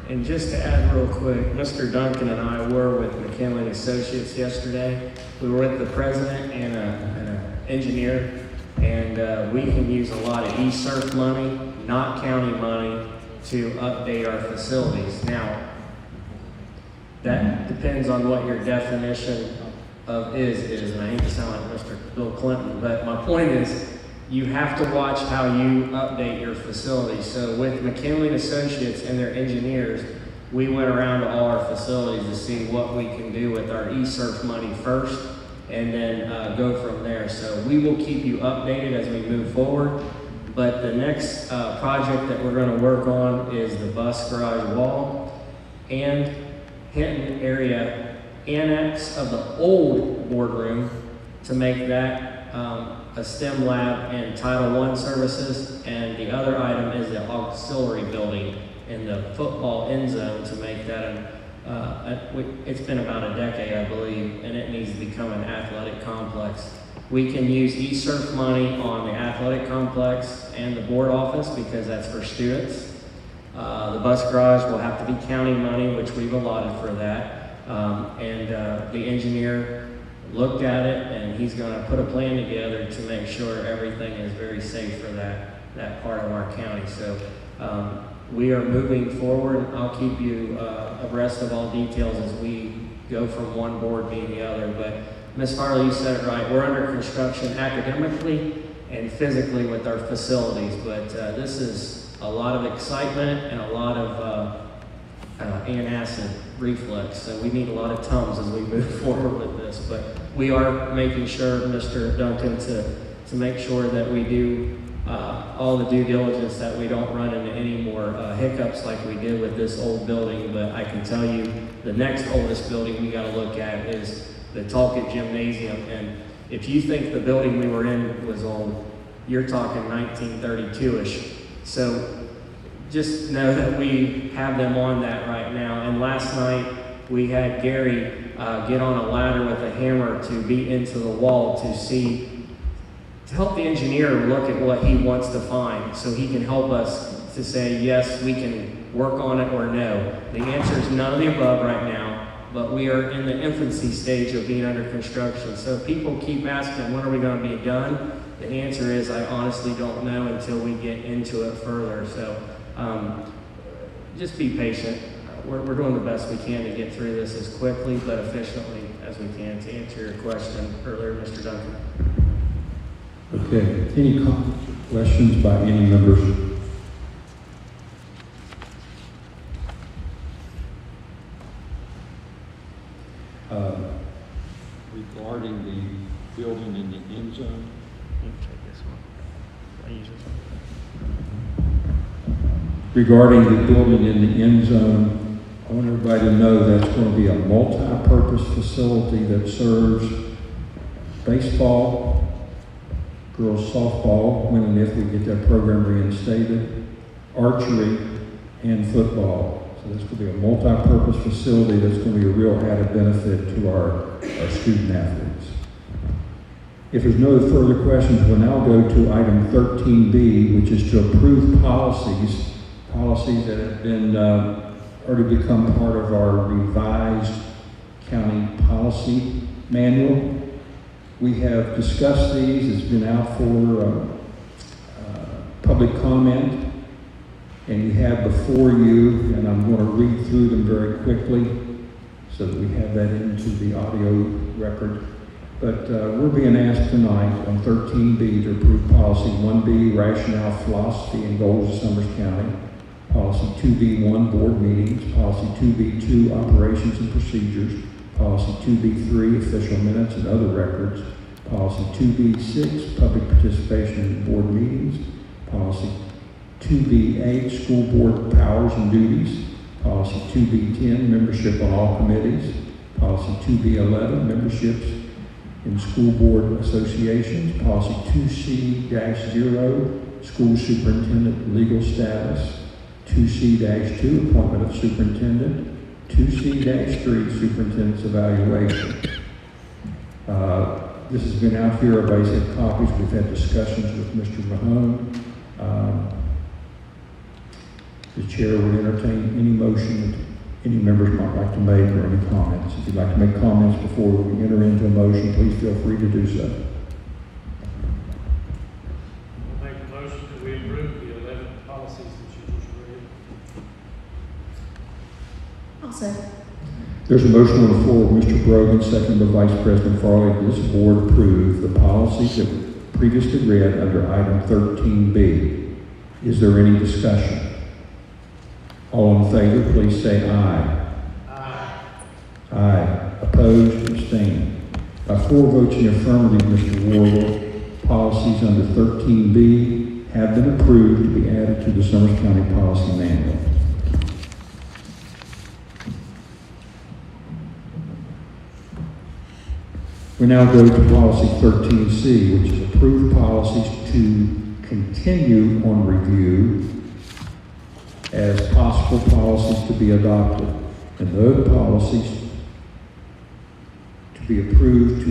And just to add real quick, Mr. Duncan and I were with McKinley Associates yesterday. We were with the president and an engineer, and we can use a lot of ESERF money, not county money, to update our facilities. Now, that depends on what your definition of is, and I hate to sound like Mr. Bill Clinton, but my point is, you have to watch how you update your facilities. So with McKinley Associates and their engineers, we went around to all our facilities to see what we can do with our ESERF money first, and then go from there. So we will keep you updated as we move forward. But the next project that we're going to work on is the bus garage wall and Hinton area annex of the old boardroom to make that a STEM lab and Title I services, and the other item is the auxiliary building in the football end zone to make that it's been about a decade, I believe, and it needs to become an athletic complex. We can use ESERF money on the athletic complex and the board office because that's for students. The bus garage will have to be county money, which we've allotted for that. The engineer looked at it, and he's going to put a plan together to make sure everything is very safe for that part of our county. So we are moving forward. I'll keep you abreast of all details as we go from one board being the other. But Ms. Farley, you said it right. We're under construction academically and physically with our facilities, but this is a lot of excitement and a lot of antacid reflux. So we need a lot of Tums as we move forward with this. But we are making sure, Mr. Duncan, to make sure that we do all the due diligence, that we don't run into any more hiccups like we did with this old building. But I can tell you the next oldest building we got to look at is the Talcott Gymnasium. And if you think the building we were in was old, you're talking 1932-ish. So just know that we have them on that right now. And last night we had Gary get on a ladder with a hammer to beat into the wall to help the engineer look at what he wants to find, so he can help us to say, yes, we can work on it, or no. The answer is none of the above right now, but we are in the infancy stage of being under construction. So if people keep asking, when are we going to be done? The answer is, I honestly don't know until we get into it further. So just be patient. We're doing the best we can to get through this as quickly but efficiently as we can, to answer your question earlier, Mr. Duncan. Okay, any comments or questions by any members? Regarding the building in the end zone, Take this one. I use this one. regarding the building in the end zone, I want everybody to know that's going to be a multi-purpose facility that serves baseball, girls softball, when and if we get that program reinstated, archery, and football. So this could be a multi-purpose facility that's going to be a real added benefit to our student athletes. If there's no further questions, we'll now go to item 13B, which is to approve policies that have been already become part of our revised county policy manual. We have discussed these. It's been out for public comment, and you have before you, and I'm going to read through them very quickly so that we have that into the audio record. But we're being asked tonight on 13B to approve policy 1B, rationale, philosophy, and goals of Summers County. Policy 2B1, board meetings. Policy 2B2, operations and procedures. Policy 2B3, official minutes and other records. Policy 2B6, public participation in board meetings. Policy 2B8, school board powers and duties. Policy 2B10, membership on all committees. Policy 2B11, memberships in school board associations. Policy 2C-0, school superintendent legal status. 2C-2, appointment of superintendent. 2C-3, superintendent's evaluation. This has been out here. Everybody's had copies. We've had discussions with Mr. Mahone. The chair would entertain any motion that any members might like to make or any comments. If you'd like to make comments before we enter into a motion, please feel free to do so. I'll make a motion that we approve the 11 policies that you just read. I'll say. There's a motion on the floor of Mr. Brogan, seconded by Vice President Farley. This board approve the policies that were previously read under item 13B. Is there any discussion? All in favor, please say aye. Aye. Aye. Opposed? Abstained. By 4 votes in the affirmative, Mr. Warwell, policies under 13B have been approved to be added to the Summers County Policy Manual. We now go to policy 13C, which is approved policies to continue on review as possible policies to be adopted. And those policies to be approved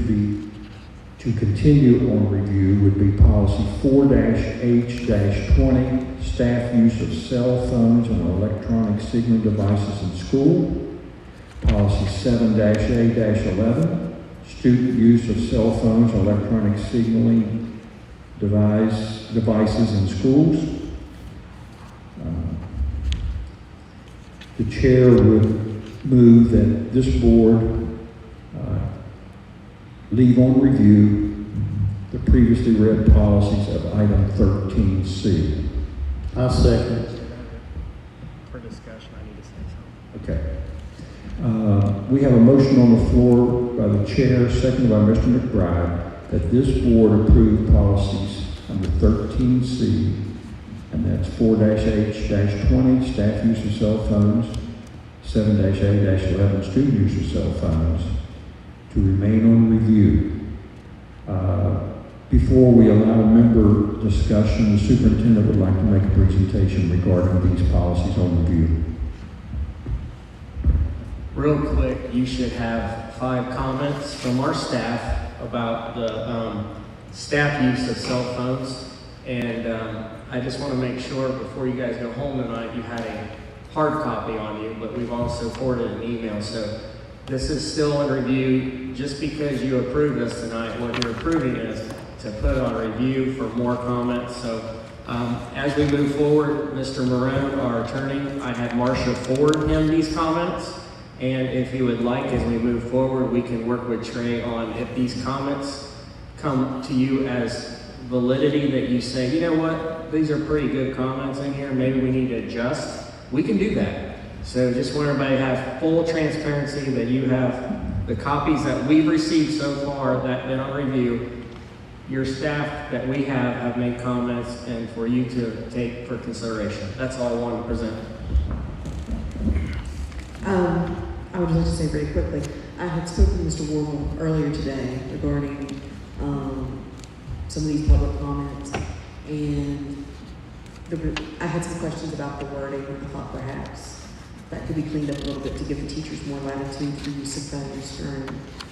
to continue on review would be policy 4-H-20, staff use of cell phones and electronic signaling devices in school. Policy 7-A-11, student use of cell phones and electronic signaling devices in schools. The chair would move that this board leave on review the previously read policies of item 13C. I'll second. For discussion, I need to say something. Okay. We have a motion on the floor by the chair, seconded by Mr. McBride, that this board approve policies under 13C, and that's 4-H-20, staff use of cell phones, 7-A-11, student use of cell phones, to remain on review. Before we allow member discussion, the superintendent would like to make a presentation regarding these policies on review. Real quick, you should have 5 comments from our staff about the staff use of cell phones. And I just want to make sure before you guys go home tonight, you had a hard copy on you, but we've also forwarded an email. So this is still in review. Just because you approved this tonight, what you're approving is to put on review for more comments. So as we move forward, Mr. Marone, our attorney, I had Marcia forward him these comments. And if you would like, as we move forward, we can work with Trey on if these comments come to you as validity that you say, you know what, these are pretty good comments in here, maybe we need to adjust, we can do that. So just want everybody to have full transparency that you have the copies that we've received so far that been on review. Your staff that we have made comments and for you to take for consideration. That's all I wanted to present. I would like to say very quickly, I had spoken to Mr. Warble earlier today regarding some of these public comments, and I had some questions about the wording. I thought perhaps that could be cleaned up a little bit to give the teachers more latitude for use of phones during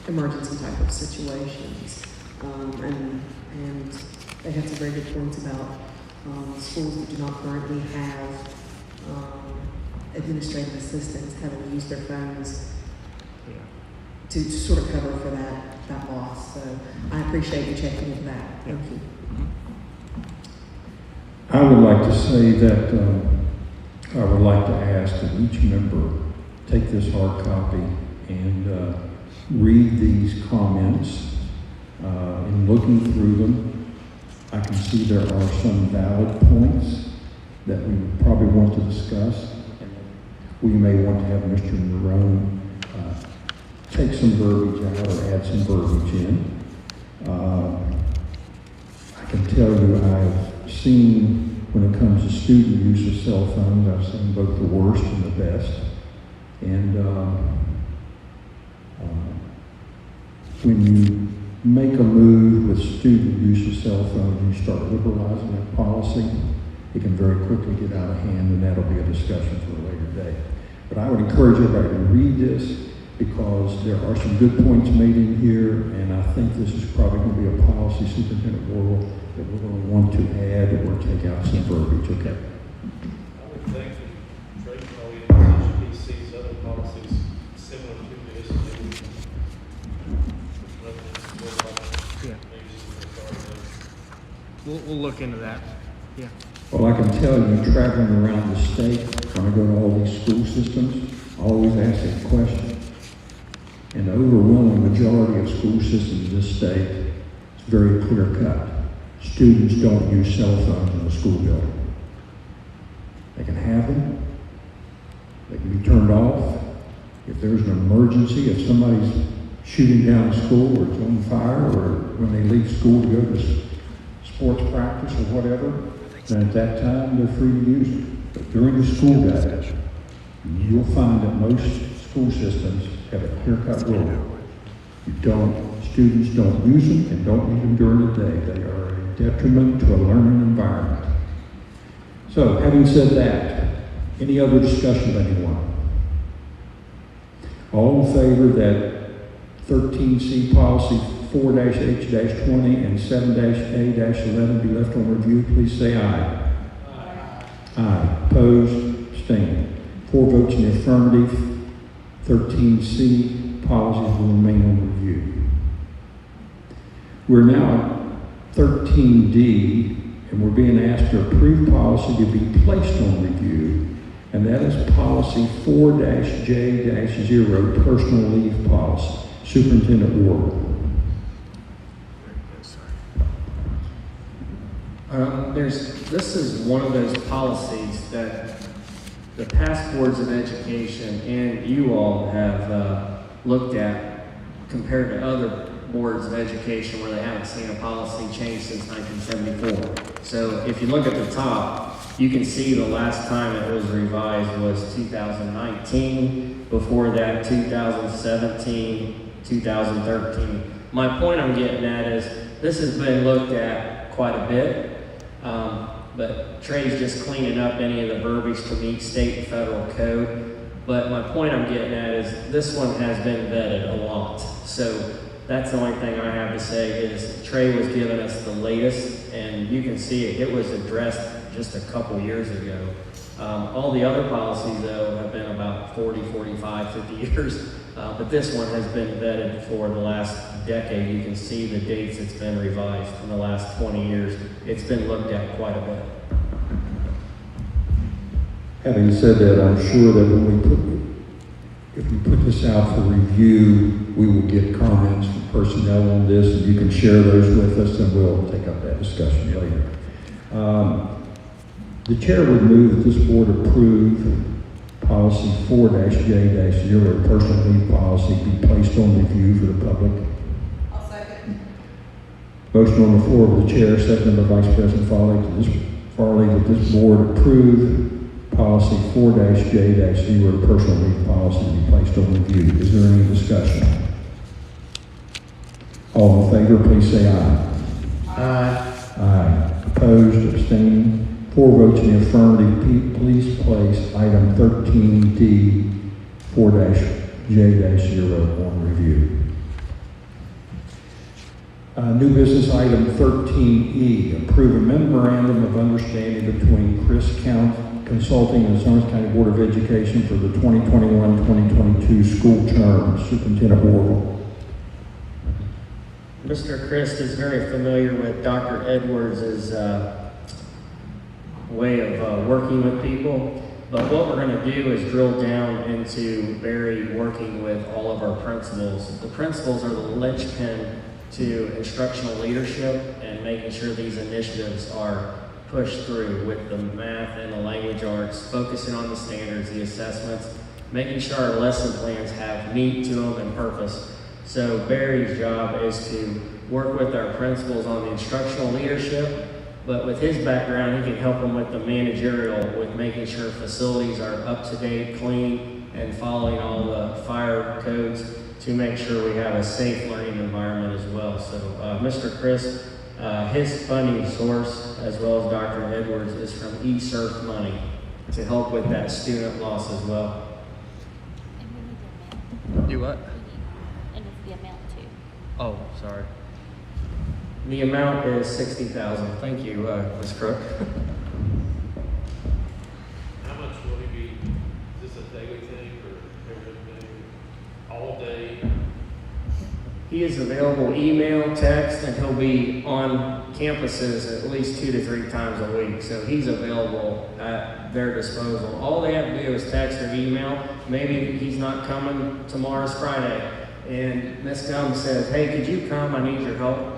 emergency type of situations. And they had some very good points about schools that do not currently have administrative assistants having to use their phones to sort of cover for that loss. So I appreciate you checking into that. Thank you. I would like to say that I would like to ask that each member take this hard copy and read these comments. In looking through them, I can see there are some valid points that we would probably want to discuss. We may want to have Mr. Marone take some verbiage out or add some verbiage in. I can tell you I've seen, when it comes to student use of cell phones, I've seen both the worst and the best. And when you make a move with student use of cell phones and you start liberalizing that policy, it can very quickly get out of hand, and that'll be a discussion for a later day. But I would encourage everybody to read this, because there are some good points made in here, and I think this is probably going to be a policy, Superintendent Worrell, that we're going to want to add or take out some verbiage. Okay. I would think that Trey probably in a position he sees other policies similar to this. Yeah. We'll look into that. Yeah. Well, I can tell you, traveling around the state, when I go to all these school systems, I always ask that question. And the overwhelming majority of school systems in this state, it's very clear cut. Students don't use cell phones in the school building. They can have them. They can be turned off. If there's an emergency, if somebody's shooting down a school or it's on fire, or when they leave school to go to sports practice or whatever, then at that time they're free to use it. But during the school day, you'll find that most school systems have a clear-cut rule. Students don't use them and don't need them during the day. They are a detriment to a learning environment. So, having said that, any other discussion of anyone? All in favor that 13C policy 4-H-20 and 7-A-11 be left on review, please say aye. Aye. Aye. Opposed? Abstained. 4 votes in the affirmative. 13C policies will remain on review. We're now at 13D, and we're being asked to approve policy to be placed on review, and that is policy 4-J-0, personal leave policy. Superintendent Warble. This is one of those policies that the past boards of education and you all have looked at compared to other boards of education where they haven't seen a policy change since 1974. So if you look at the top, you can see the last time it was revised was 2019, before that 2017, 2013. My point I'm getting at is this has been looked at quite a bit. But Trey's just cleaning up any of the verbiage to meet state and federal code. But my point I'm getting at is this one has been vetted a lot. So that's the only thing I have to say is Trey was giving us the latest, and you can see it was addressed just a couple years ago. All the other policies, though, have been about 40, 45, 50 years, but this one has been vetted for the last decade. You can see the dates it's been revised in the last 20 years. It's been looked at quite a bit. Having said that, I'm sure that if we put this out for review, we will get comments from personnel on this, and you can share those with us, and we'll take up that discussion later. The chair would move that this board approve policy 4-J-0, personal leave policy, be placed on review for the public. I'll second. Motion on the floor of the chair, seconded by Vice President Farley, that this board approve policy 4-J-0, personal leave policy, to be placed on review. Is there any discussion? All in favor, please say aye. Aye. Aye. Opposed, abstaining. 4 votes in the affirmative. Please place item 13D 4-J-0 on review. New business item 13E, approve a memorandum of understanding between Chris Consulting and the Summers County Board of Education for the 2021-2022 school term. Superintendent Warble. Mr. Christ is very familiar with Dr. Edwards' way of working with people, but what we're going to do is drill down into Barry working with all of our principals. The principals are the linchpin to instructional leadership and making sure these initiatives are pushed through with the math and the language arts, focusing on the standards, the assessments, making sure our lesson plans have meat to them and purpose. So Barry's job is to work with our principals on the instructional leadership, but with his background, he can help them with the managerial, with making sure facilities are up to date, clean, and following all the fire codes to make sure we have a safe learning environment as well. So Mr. Chris, his funding source, as well as Dr. Edwards, is from eSurf money to help with that student loss as well. Do what? And it's the amount too. Oh, sorry. The amount is $60,000. Thank you, Ms. Crook. How much will he be, is this a daily thing or every day, all day? He is available email, text, and he'll be on campuses at least 2 to 3 times a week. So he's available at their disposal. All they have to do is text or email. Maybe he's not coming, tomorrow's Friday, and Ms. Gum says, hey, could you come? I need your help.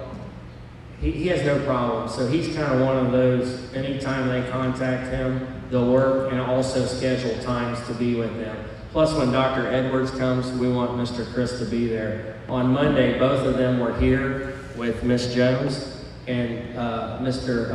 He has no problem. So he's kind of one of those, anytime they contact him, they'll work and also schedule times to be with them. Plus, when Dr. Edwards comes, we want Mr. Chris to be there. On Monday, both of them were here with Ms. Jones and Mr.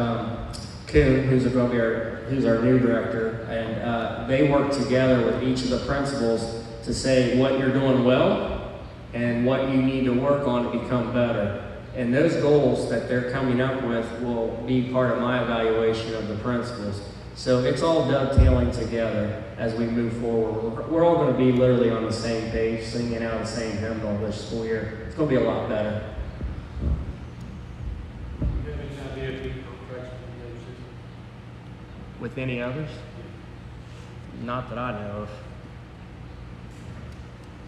Kuhn, who's our new director, and they work together with each of the principals to say what you're doing well and what you need to work on to become better. And those goals that they're coming up with will be part of my evaluation of the principals. So it's all dovetailing together as we move forward. We're all going to be literally on the same page, singing out the same hymnal this school year. It's going to be a lot better. Do you have any idea if he contracts with the other system? With any others? Not that I know of.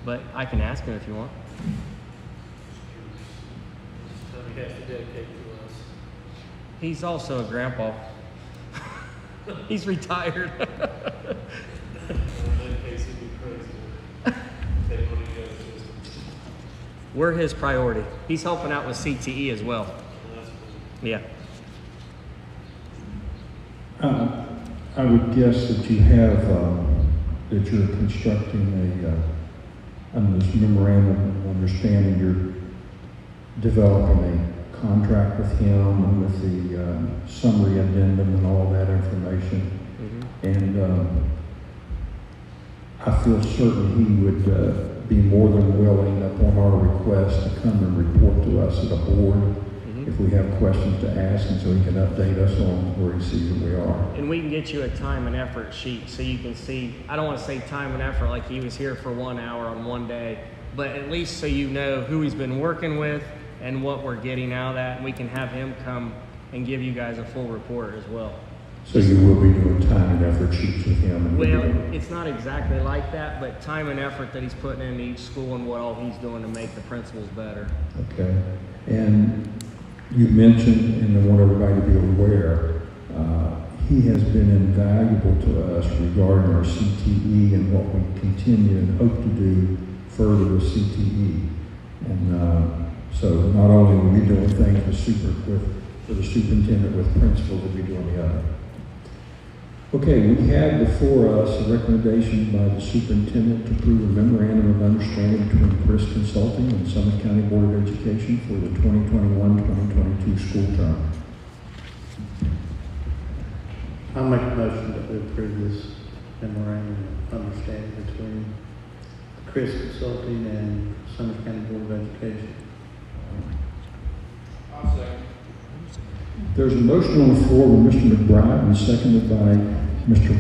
But I can ask him if you want. He has to dedicate to us. He's also a grandpa. He's retired. In that case, it'd be crazy to take money out of the system. We're his priority. He's helping out with CTE as well. And that's cool. Yeah. I would guess that you have, that you're constructing under this memorandum of understanding, you're developing a contract with him and with the summary addendum and all that information. Mm-hmm. And I feel certain he would be more than willing, upon our request, to come and report to us as a board if we have questions to ask, and so he can update us on where he sees that we are. And we can get you a time and effort sheet so you can see, I don't want to say time and effort like he was here for 1 hour on one day, but at least so you know who he's been working with and what we're getting out of that, and we can have him come and give you guys a full report as well. So you will be doing time and effort sheets with him? And Well, it's not exactly like that, but time and effort that he's putting into each school and what all he's doing to make the principals better. Okay. And you mentioned, and I want everybody to be aware, he has been invaluable to us regarding our CTE and what we continue and hope to do further with CTE. And so not only will we be doing things for the superintendent with principals, we'll be doing the other. Okay, we have before us a recommendation by the superintendent to approve a memorandum of understanding between Chris Consulting and Summit County Board of Education for the 2021-2022 school term. I'll make a motion that we approve this memorandum of understanding between Chris Consulting and Summit County Board of Education. I'll second. There's a motion on the floor by Mr. McBride and seconded by Mr.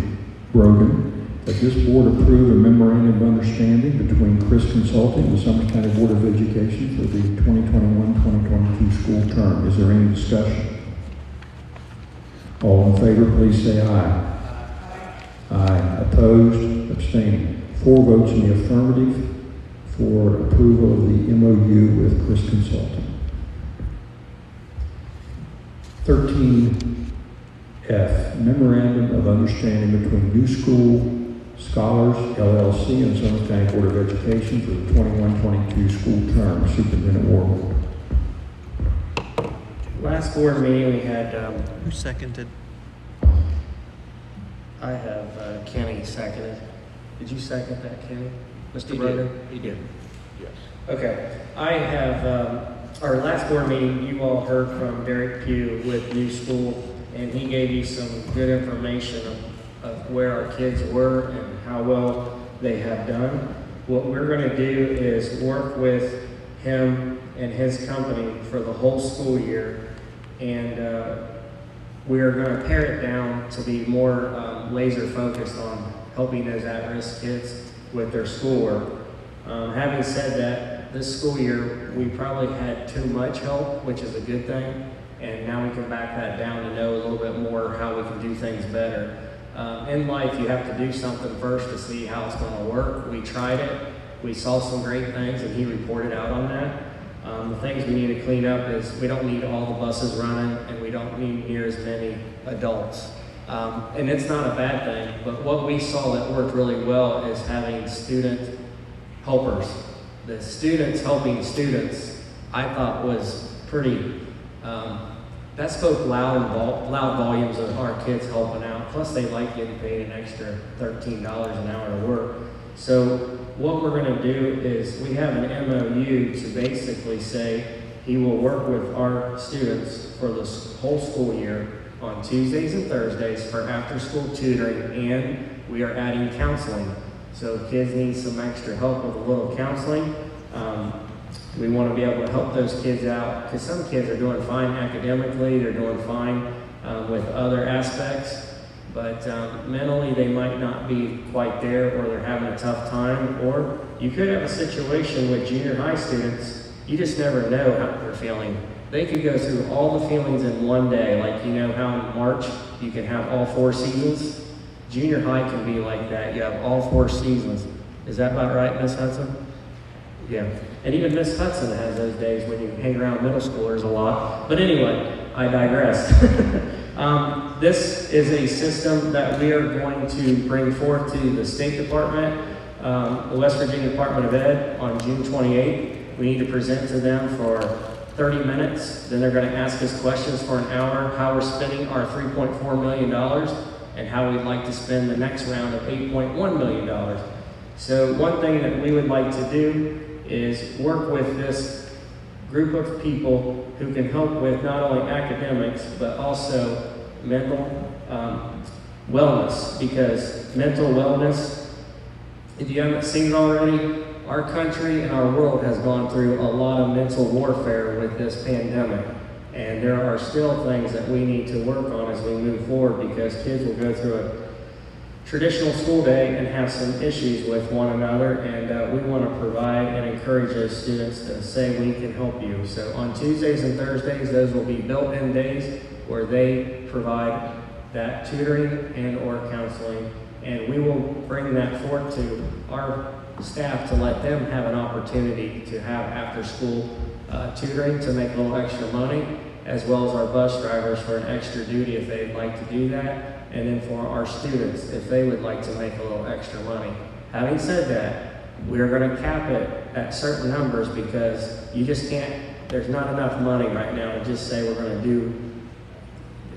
Brogan that this board approve a memorandum of understanding between Chris Consulting and the Summit County Board of Education for the 2021-2022 school term. Is there any discussion? All in favor, please say aye. Aye. Opposed? Abstaining. 4 votes in the affirmative for approval of the MOU with Chris Consulting. 13F, Memorandum of Understanding between New School Scholars, LLC, and Summit County Board of Education for the 21-22 school term. Superintendent Warble. Last board meeting we had, Who seconded? I have Kenny seconded. Did you second that, Kenny? Mr. He Brogan? did. He did. Yes. Okay. I have, our last board meeting, you all heard from Derek Pugh with New School, and he gave you some good information of where our kids were and how well they have done. What we're going to do is work with him and his company for the whole school year, and we are going to pare it down to be more laser focused on helping those at-risk kids with their schoolwork. Having said that, this school year we probably had too much help, which is a good thing, and now we can back that down to know a little bit more how we can do things better. In life, you have to do something first to see how it's going to work. We tried it, we saw some great things, and he reported out on that. The things we need to clean up is we don't need all the buses running, and we don't need near as many adults. And it's not a bad thing, but what we saw that worked really well is having student helpers. The students helping students, I thought was pretty, that spoke loud volumes of our kids helping out. Plus they like getting paid an extra $13 an hour to work. So what we're gonna do is we have an MOU to basically say he will work with our students for the whole school year on Tuesdays and Thursdays for after-school tutoring, and we are adding counseling. So if kids need some extra help with a little counseling, we want to be able to help those kids out, because some kids are doing fine academically, they're doing fine with other aspects, but mentally they might not be quite there, or they're having a tough time. Or you could have a situation with junior high students, you just never know how they're feeling. They could go through all the feelings in one day, like you know how in March you can have all 4 seasons? Junior high can be like that, you have all 4 seasons. Is that about right, Miss Hudson? Yeah, and even Miss Hudson has those days when you hang around middle schoolers a lot. But anyway, I digress. This is a system that we are going to bring forth to the State Department, the West Virginia Department of Ed, on June 28th. We need to present to them for 30 minutes. Then they're going to ask us questions for an hour, how we're spending our $3.4 million, and how we'd like to spend the next round of $8.1 million. So one thing that we would like to do is work with this group of people who can help with not only academics, but also mental wellness, because mental wellness, if you haven't seen it already, our country and our world has gone through a lot of mental warfare with this pandemic. And there are still things that we need to work on as we move forward, because kids will go through a traditional school day and have some issues with one another, and we want to provide and encourage those students to say we can help you. So on Tuesdays and Thursdays, those will be built-in days where they provide that tutoring and or counseling, and we will bring that forth to our staff to let them have an opportunity to have after school tutoring to make a little extra money, as well as our bus drivers for an extra duty if they'd like to do that, and then for our students if they would like to make a little extra money. Having said that, we are going to cap it at certain numbers because you just can't, there's not enough money right now to just say we're going to do,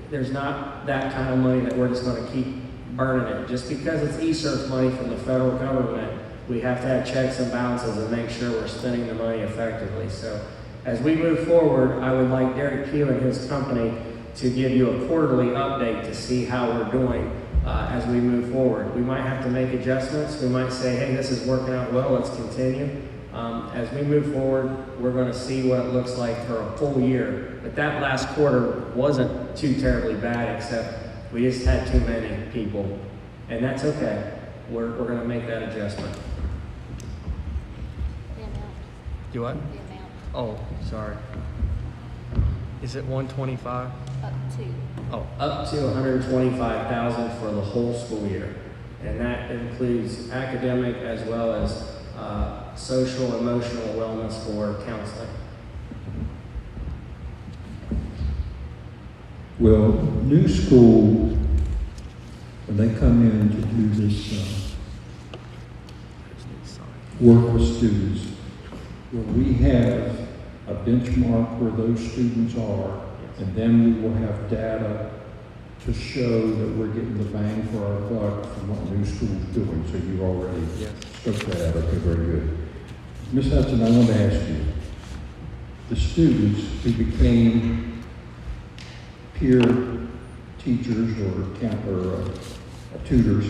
there's not that kind of money that we're just going to keep burning it. Just because it's ESSER money from the federal government, we have to have checks and balances and make sure we're spending the money effectively. So as we move forward, I would like Derek Pugh and his company to give you a quarterly update to see how we're doing as we move forward. We might have to make adjustments. We might say, hey, this is working out well, let's continue. As we move forward, we're going to see what it looks like for a full year. But that last quarter wasn't too terribly bad, except we just had too many people. And that's okay. We're going to make that adjustment. The amount, Do what? the amount, Oh, sorry. Is it 125? up to. Oh, Up to $125,000 for the whole school year. And that includes academic as well as social, emotional wellness for counseling. Will new school, when they come in to do this work with students, will we have a benchmark where those students are, and then we will have data to show that we're getting the bang for our buck from what new school's doing? So you've already scoped that out. Okay, very good. Ms. Hudson, I want to ask you, the students who became peer teachers or tutors,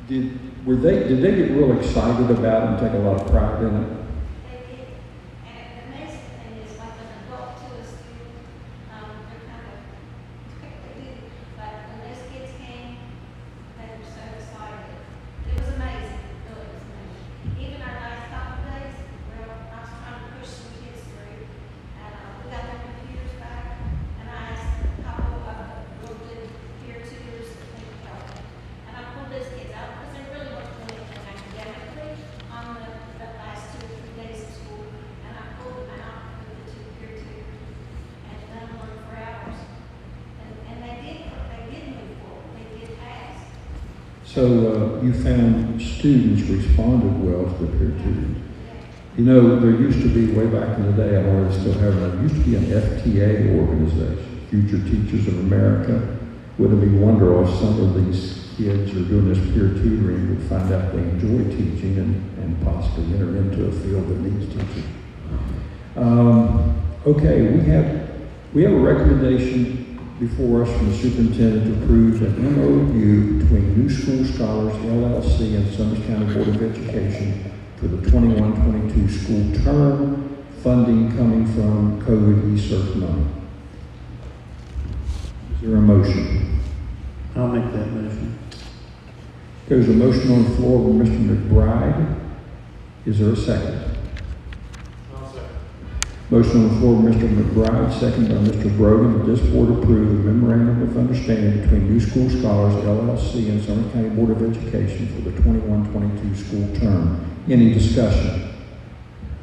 did they get real excited about it and take a lot of pride in it? They did. And the amazing thing is, like an adult to a student, they're kind of, they do. But when those kids came, they were so excited. It was amazing. It really was amazing. Even our last couple of days, well, I was trying to push some kids through, and we got their computers back, and I asked a couple of real good peer tutors if they could help me. And I pulled those kids out because they really weren't doing anything academically on the last 2 or 3 days of school, and I pulled them out with the 2 peer tutors and let them learn for hours. And they did move forward, they did pass. So you found students responded well to the peer tutoring. You know, there used to be, way back in the day, I don't know if they still have it, there used to be an FTA organization, Future Teachers of America. Wouldn't it be wonderful if some of these kids who are doing this peer tutoring would find out they enjoy teaching and possibly enter into a field that needs teaching. Okay, we have a recommendation before us from the superintendent to approve an MOU between New School Scholars LLC and Summers County Board of Education for the 21-22 school term, funding coming from COVID ESSER money. Is there a motion? I'll make that motion. There's a motion on the floor by Mr. McBride. Is there a second? I'll second. Motion on the floor by Mr. McBride, second by Mr. Brogan, that this board approve the memorandum of understanding between New School Scholars LLC and Summers County Board of Education for the 21-22 school term. Any discussion?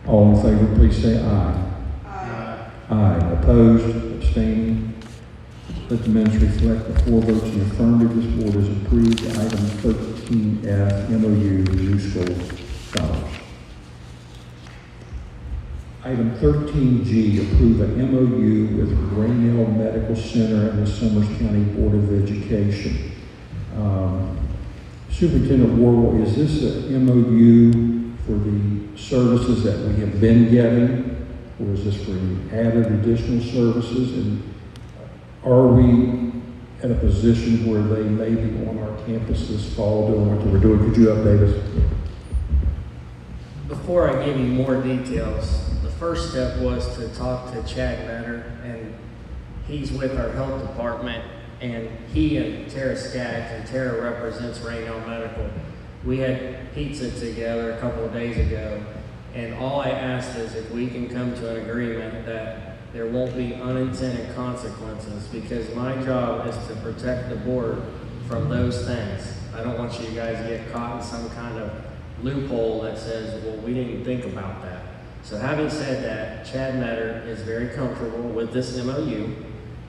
All in favor, please say aye. Aye. Aye. Opposed? Abstaining? Let the minutes reflect the 4 votes in the affirmative. This board has approved item 13F, MOU, New School Scholars. Item 13G, approve a MOU with Raynell Medical Center and the Summers County Board of Education. Superintendent Warble, is this a MOU for the services that we have been getting, or is this for any added additional services? And are we at a position where they may be on our campus this fall doing what we're doing? Could you update us? Before I give you more details, the first step was to talk to Chad Matter, and he's with our health department, and he and Tara Skaggs, and Tara represents Raynell Medical. We had pizza together a couple of days ago, and all I asked is if we can come to an agreement that there won't be unintended consequences, because my job is to protect the board from those things. I don't want you guys to get caught in some kind of loophole that says, well, we didn't think about that. So having said that, Chad Metter is very comfortable with this MOU.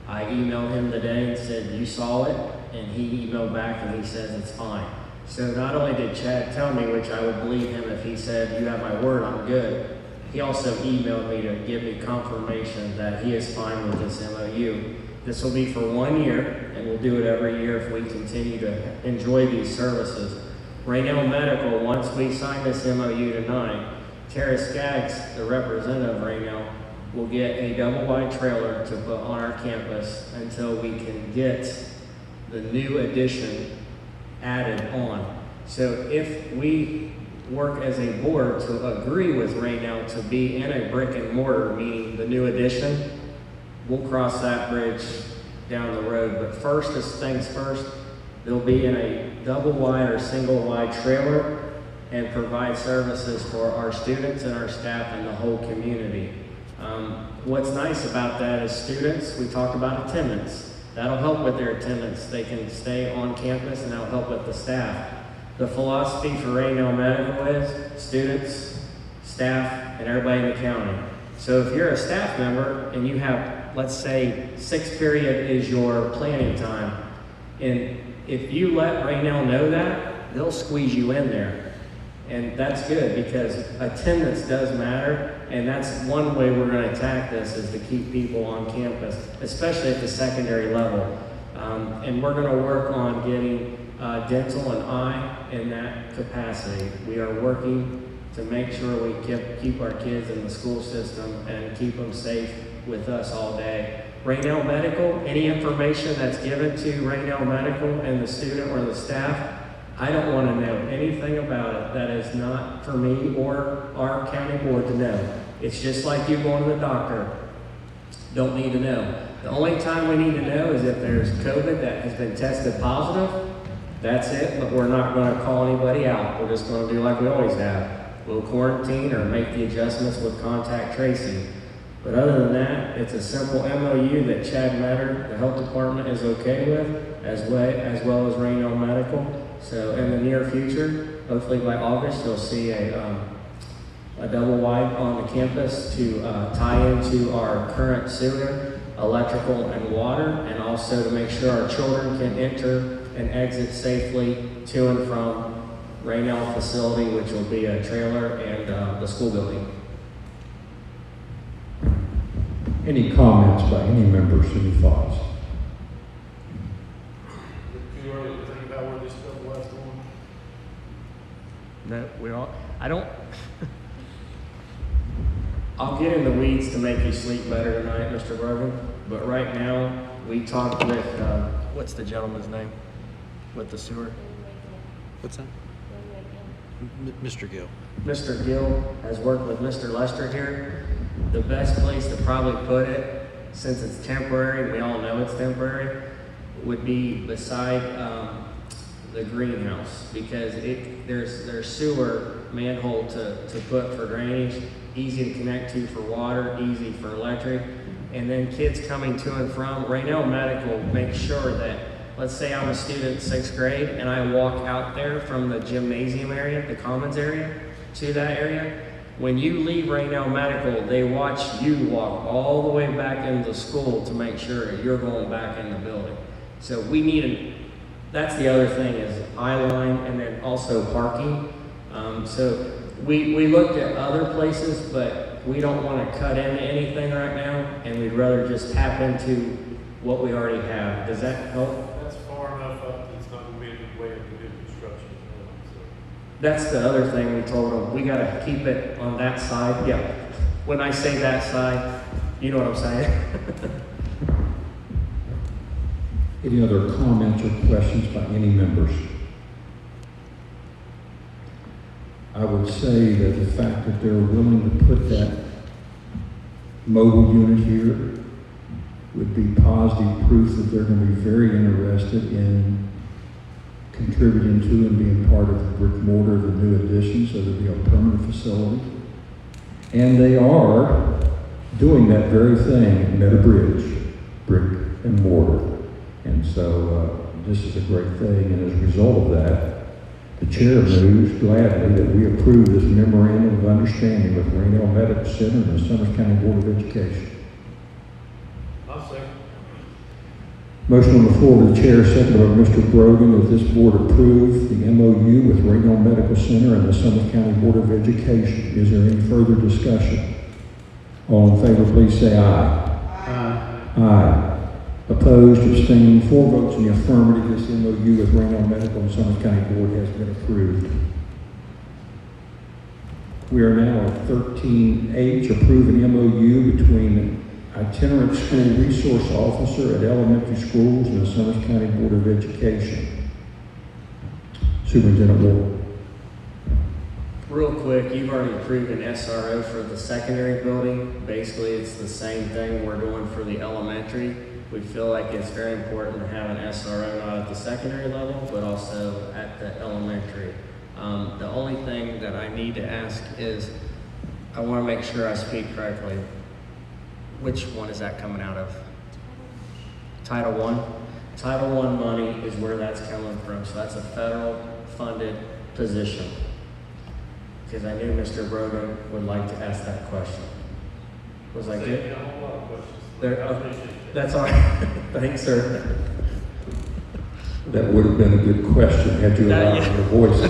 I emailed him today and said, you saw it, and he emailed back and he says it's fine. So not only did Chad tell me, which I would believe him if he said, you have my word, I'm good, he also emailed me to give me confirmation that he is fine with this MOU. This will be for 1 year, and we'll do it every year if we continue to enjoy these services. Raynell Medical, once we sign this MOU tonight, Tara Skaggs, the representative of Raynell, will get a double-wide trailer to put on our campus until we can get the new addition added on. So if we work as a board to agree with Raynell to be in a brick and mortar, meaning the new addition, we'll cross that bridge down the road. But first is things first, they'll be in a double-wide or single-wide trailer and provide services for our students and our staff and the whole community. What's nice about that is students, we talked about attendance. That'll help with their attendance. They can stay on campus and that'll help with the staff. The philosophy for Raynell Medical is students, staff, and everybody in the county. So if you're a staff member and you have, let's say, 6th period is your planning time, and if you let Raynell know that, they'll squeeze you in there. And that's good because attendance does matter, and that's one way we're going to attack this is to keep people on campus, especially at the secondary level. And we're going to work on getting dental and eye in that capacity. We are working to make sure we keep our kids in the school system and keep them safe with us all day. Raynell Medical, any information that's given to Raynell Medical and the student or the staff, I don't want to know anything about it that is not for me or our county board to know. It's just like you going to the doctor. Don't need to know. The only time we need to know is if there's COVID that has been tested positive. That's it, but we're not going to call anybody out. We're just going to do like we always have. We'll quarantine or make the adjustments with contact tracing. But other than that, it's a simple MOU that Chad Metter, the health department, is okay with, as well as Raynell Medical. So in the near future, hopefully by August, you'll see a double wide on the campus to tie into our current sewer, electrical, and water, and also to make sure our children can enter and exit safely to and from Raynell facility, which will be a trailer and the school building. Any comments by any members, any thoughts? Too early to think about where this stuff left on. No, I don't. I'll get in the weeds to make you sleep better tonight, Mr. Bergen, but right now, we talked with, what's the gentleman's name with the sewer? What's that? Mr. Gill. Mr. Gill has worked with Mr. Lester here. The best place to probably put it, since it's temporary, we all know it's temporary, would be beside the greenhouse, because there's sewer manhole to put for drainage, easy to connect to for water, easy for electric, and then kids coming to and from. Raynell Medical makes sure that, let's say I'm a student in 6th grade and I walk out there from the gymnasium area, the commons area, to that area. When you leave Raynell Medical, they watch you walk all the way back into school to make sure you're going back in the building. So we need that's the other thing is eye line and then also parking. So we looked at other places, but we don't want to cut into anything right now, and we'd rather just tap into what we already have. Does that help? That's far enough up that it's not going to be in the way of the new construction. So. That's the other thing we told them. We got to keep it on that side. Yeah. When I say that side, you know what I'm saying. Any other comments or questions by any members? I would say that the fact that they're willing to put that mobile unit here would be positive proof that they're going to be very interested in contributing to and being part of the brick and mortar of the new addition, so there'll be a permanent facility. And they are doing that very thing at Meta Bridge, brick and mortar. And so this is a great thing, and as a result of that, the chair moves gladly that we approve this memorandum of understanding with Rainelle Medical Center and the Summers County Board of Education. I'll second. Motion on the floor of the chair, seconded by Mr. Brogan, that this board approve the MOU with Rainelle Medical Center and the Summers County Board of Education. Is there any further discussion? All in favor, please say aye. Aye. Aye. Opposed, abstaining, 4 votes in the affirmative. This MOU with Rainelle Medical and Summers County Board has been approved. We are now at 13H, approve an MOU between itinerant school resource officer at elementary schools and the Summers County Board of Education. Superintendent Ward. Real quick, you've already approved an SRO for the secondary building. Basically, it's the same thing we're doing for the elementary. We feel like it's very important to have an SRO not at the secondary level, but also at the elementary. The only thing that I need to ask is, I want to make sure I speak correctly. Which one is that coming out of? Title I? Title I money is where that's coming from, so that's a federal funded position. Because I knew Mr. Brogan would like to ask that question. Was I good? A whole lot of questions. There, I appreciate that. that's all right. Thanks, sir. That would have been a good question had you allowed your voice.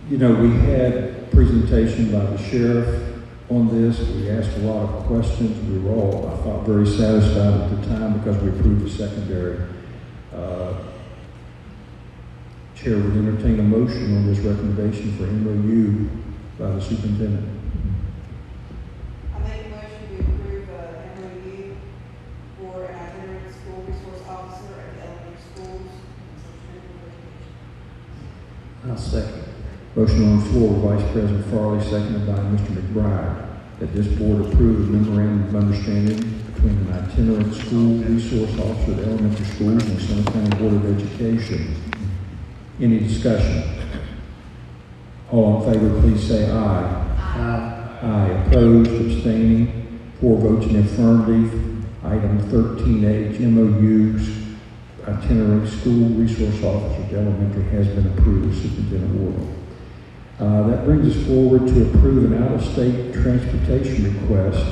You know, we had a presentation by the sheriff on this. We asked a lot of questions. We were all, I thought, very satisfied at the time because we approved the secondary. Chair would entertain a motion on this recommendation for MOU by the superintendent. I make a motion to approve MOU for an itinerant school resource officer at the elementary schools. I'll second. Motion on the floor, Vice President Farley, seconded by Mr. McBride, that this board approve a memorandum of understanding between an itinerant school resource officer at elementary schools and the Summers County Board of Education. Any discussion? All in favor, please say aye. Aye. Aye. Opposed, abstaining, 4 votes in the affirmative. Item 13H, MOUs, itinerant school resource officer at elementary has been approved, Superintendent Ward. That brings us forward to approve an out-of-state transportation request.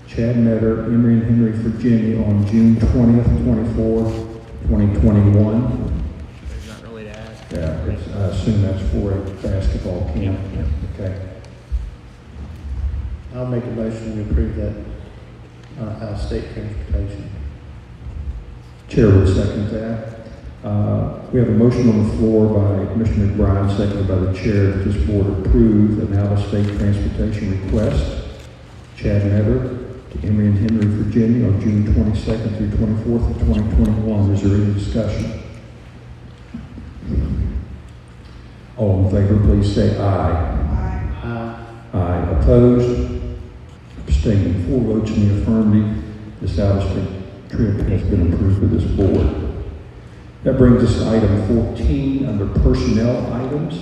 Chad Metter, Emory and Henry, Virginia, on June 20th, 24th, 2021. There's not really to add. Yeah, I assume that's for a basketball camp. Okay. I'll make a motion to approve that out-of-state transportation. Chair would second that. We have a motion on the floor by Mr. McBride, seconded by the chair, that this board approve an out-of-state transportation request. Chad Metter to Emory and Henry, Virginia, on June 22nd through 24th of 2021. Is there any discussion? All in favor, please say aye. Aye. Aye. Opposed? Abstaining, 4 votes in the affirmative. This out-of-state trip has been approved by this board. That brings us to item 14 under personnel items.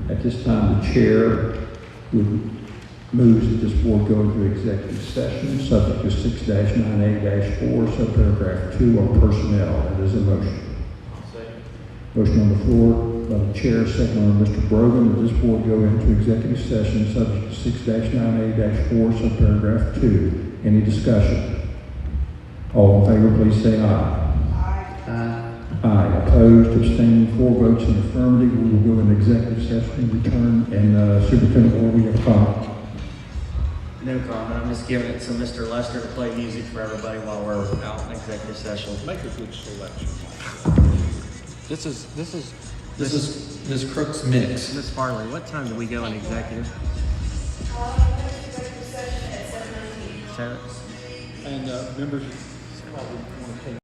At this time, the chair would move that this board go into executive session, subject to 6-9A-4, subparagraph 2 on personnel. That is a motion. Motion on the floor by the chair, second by Mr. Brogan, that this board go into executive session, subject to 6-9A-4, subparagraph 2. Any discussion? All in favor, please say aye. Aye. Aye. Opposed, abstaining, 4 votes in affirmative. We will go into executive session, return, and Superintendent Ward, we have a comment. No comment. I'm just giving it to Mr. Lester to play music for everybody while we're out in executive session. Make a good selection. This is Ms. Crook's mix. Ms. Farley, what time do we go in executive? Executive session at 7:19. 7? And members, probably want to take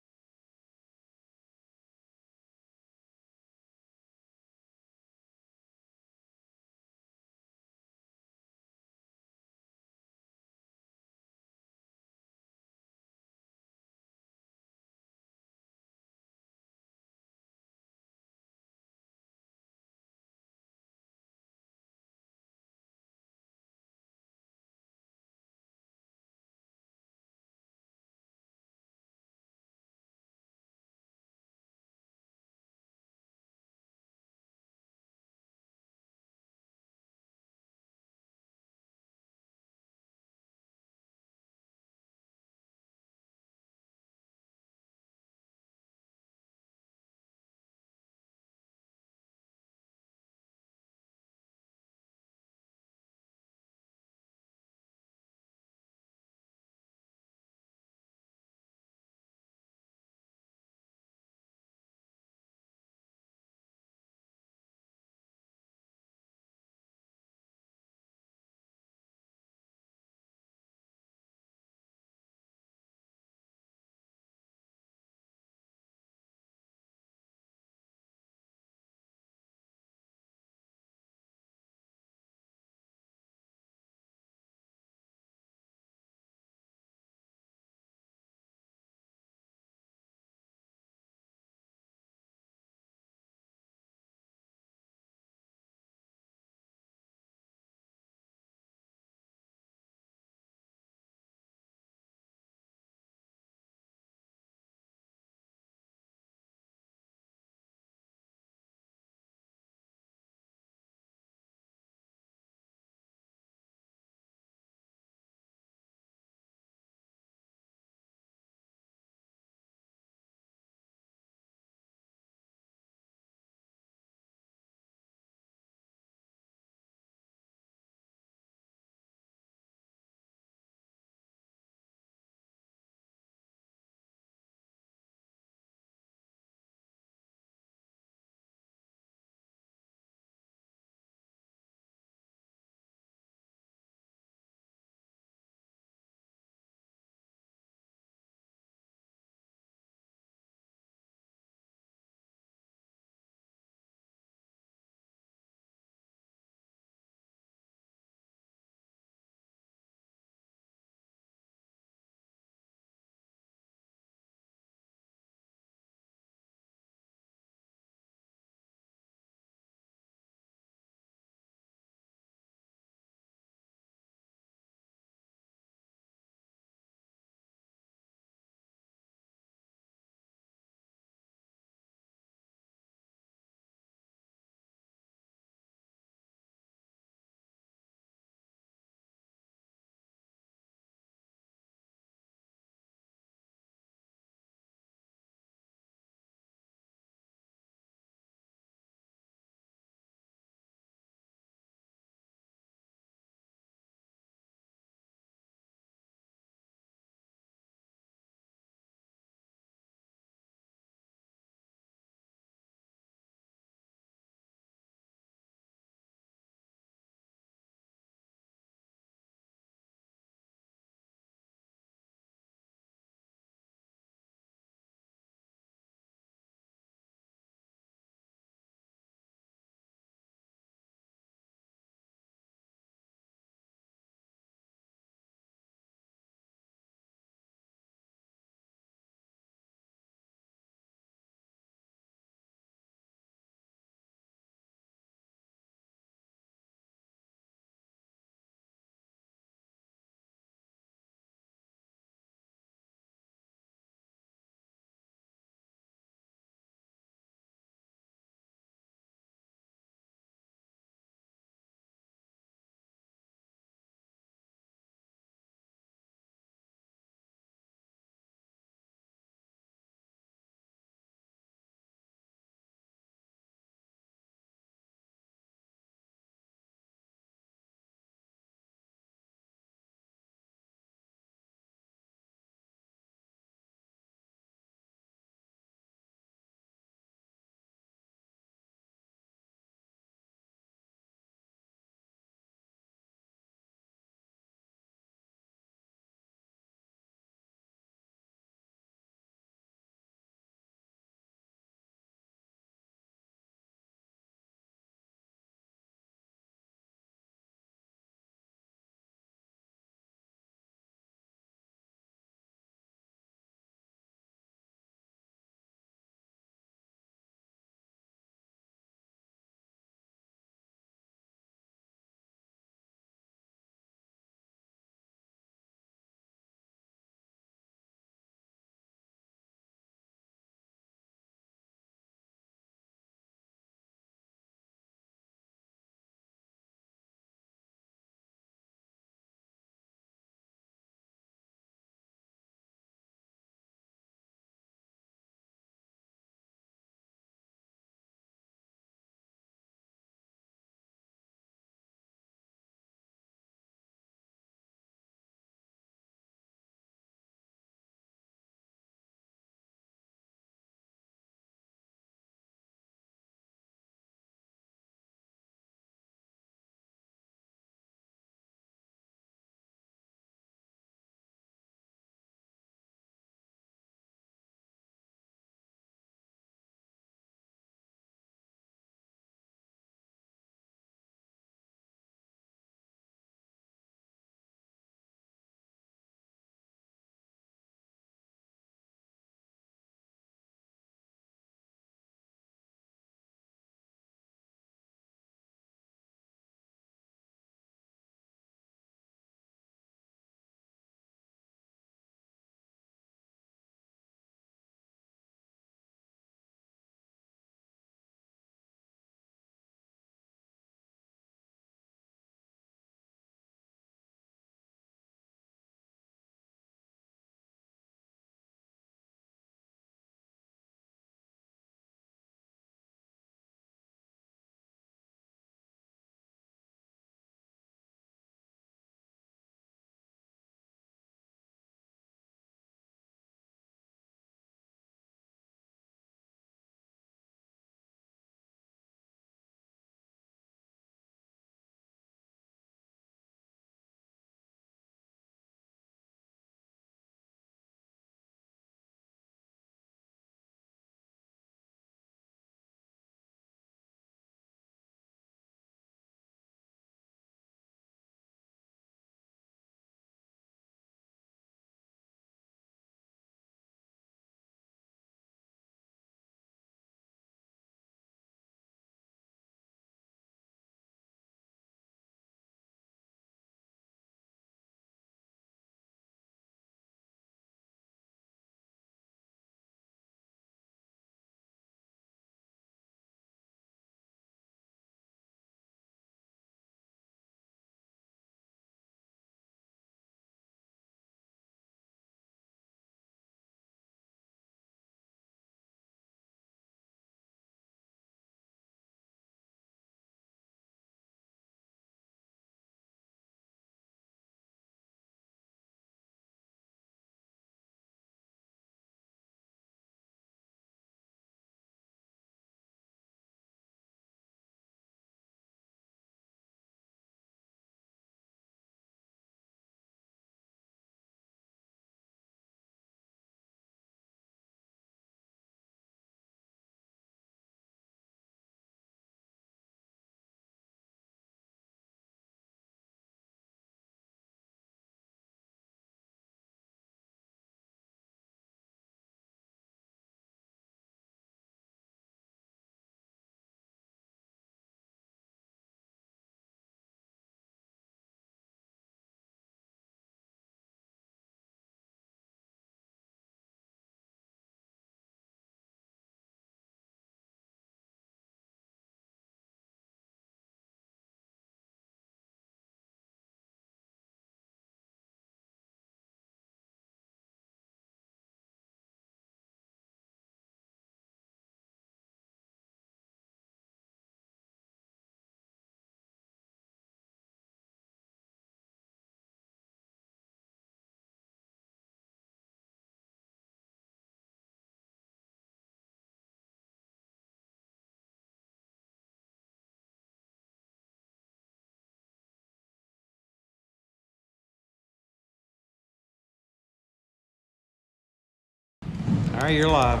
right, you're live.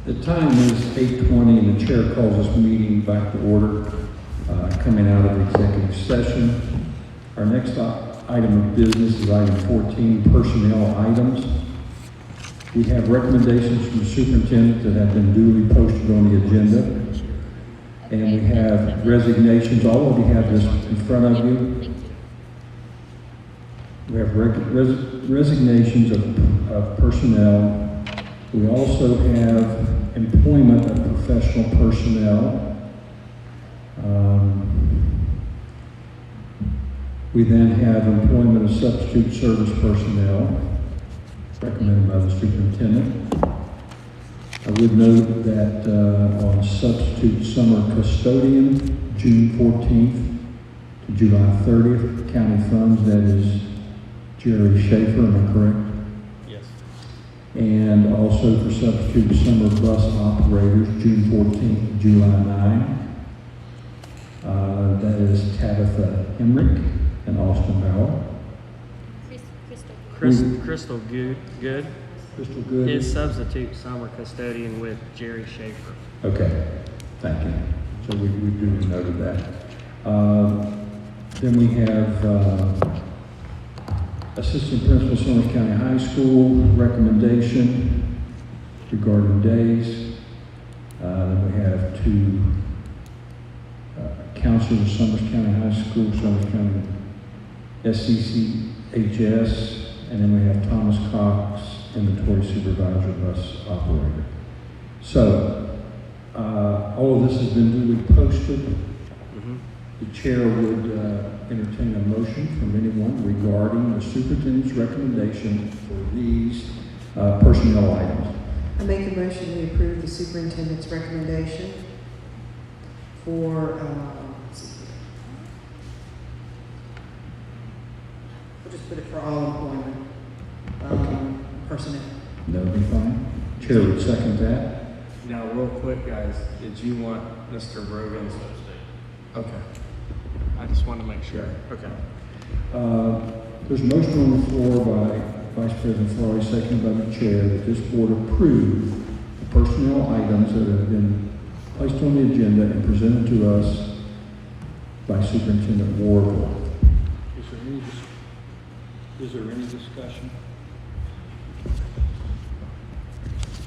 The time is 8:20 and the chair calls this meeting back to order, coming out of executive session. Our next item of business is item 14, personnel items. We have recommendations from the superintendent that have been duly posted on the agenda. And we have resignations. All of you have this in front of you. Thank you. We have resignations of personnel. We also have employment of professional personnel. We then have employment of substitute service personnel, recommended by the superintendent. I would note that on substitute summer custodian, June 14th to July 30th, county funds, that is Jerry Schaefer, am I correct? Yes. And also for substitute summer bus operators, June 14th to July 9th. That is Tabitha Emmerich and Austin Bauer. Crystal Good Crystal Good. is substitute summer custodian with Jerry Schaefer. Okay, thank you. So we do note that. Then we have assistant principal, Summers County High School, recommendation regarding days. Then we have two counselors of Summers County High School, Summers County SCCHS, and then we have Thomas Cox, inventory supervisor, bus operator. So, all of this has been duly posted. The chair would entertain a motion from anyone regarding the superintendent's recommendation for these personnel items. I make a motion to approve the superintendent's recommendation for, let's see here. We'll just put it for all employment, personnel. That would be fine. Chair would second that. Now, real quick, guys, did you want Mr. Brogan's? Okay. I just want to make sure. Okay. There's a motion on the floor by Vice President Farley, seconded by the chair, that this board approve the personnel items that have been placed on the agenda and presented to us by Superintendent Warble. Is there any discussion?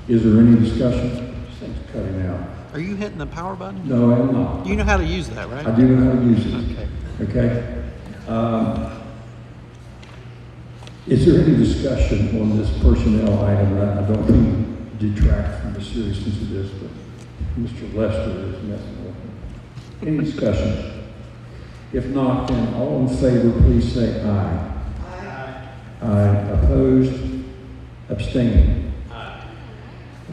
Is there any discussion? This thing's cutting out. Are you hitting the power button? No, I'm not. You know how to use that, right? I do know how to use it. Okay. Okay? Is there any discussion on this personnel item? I don't mean detract from the seriousness of this, but Mr. Lester is messing with me. Any discussion? If not, then all in favor, please say aye. Aye. Aye. Opposed? Abstaining?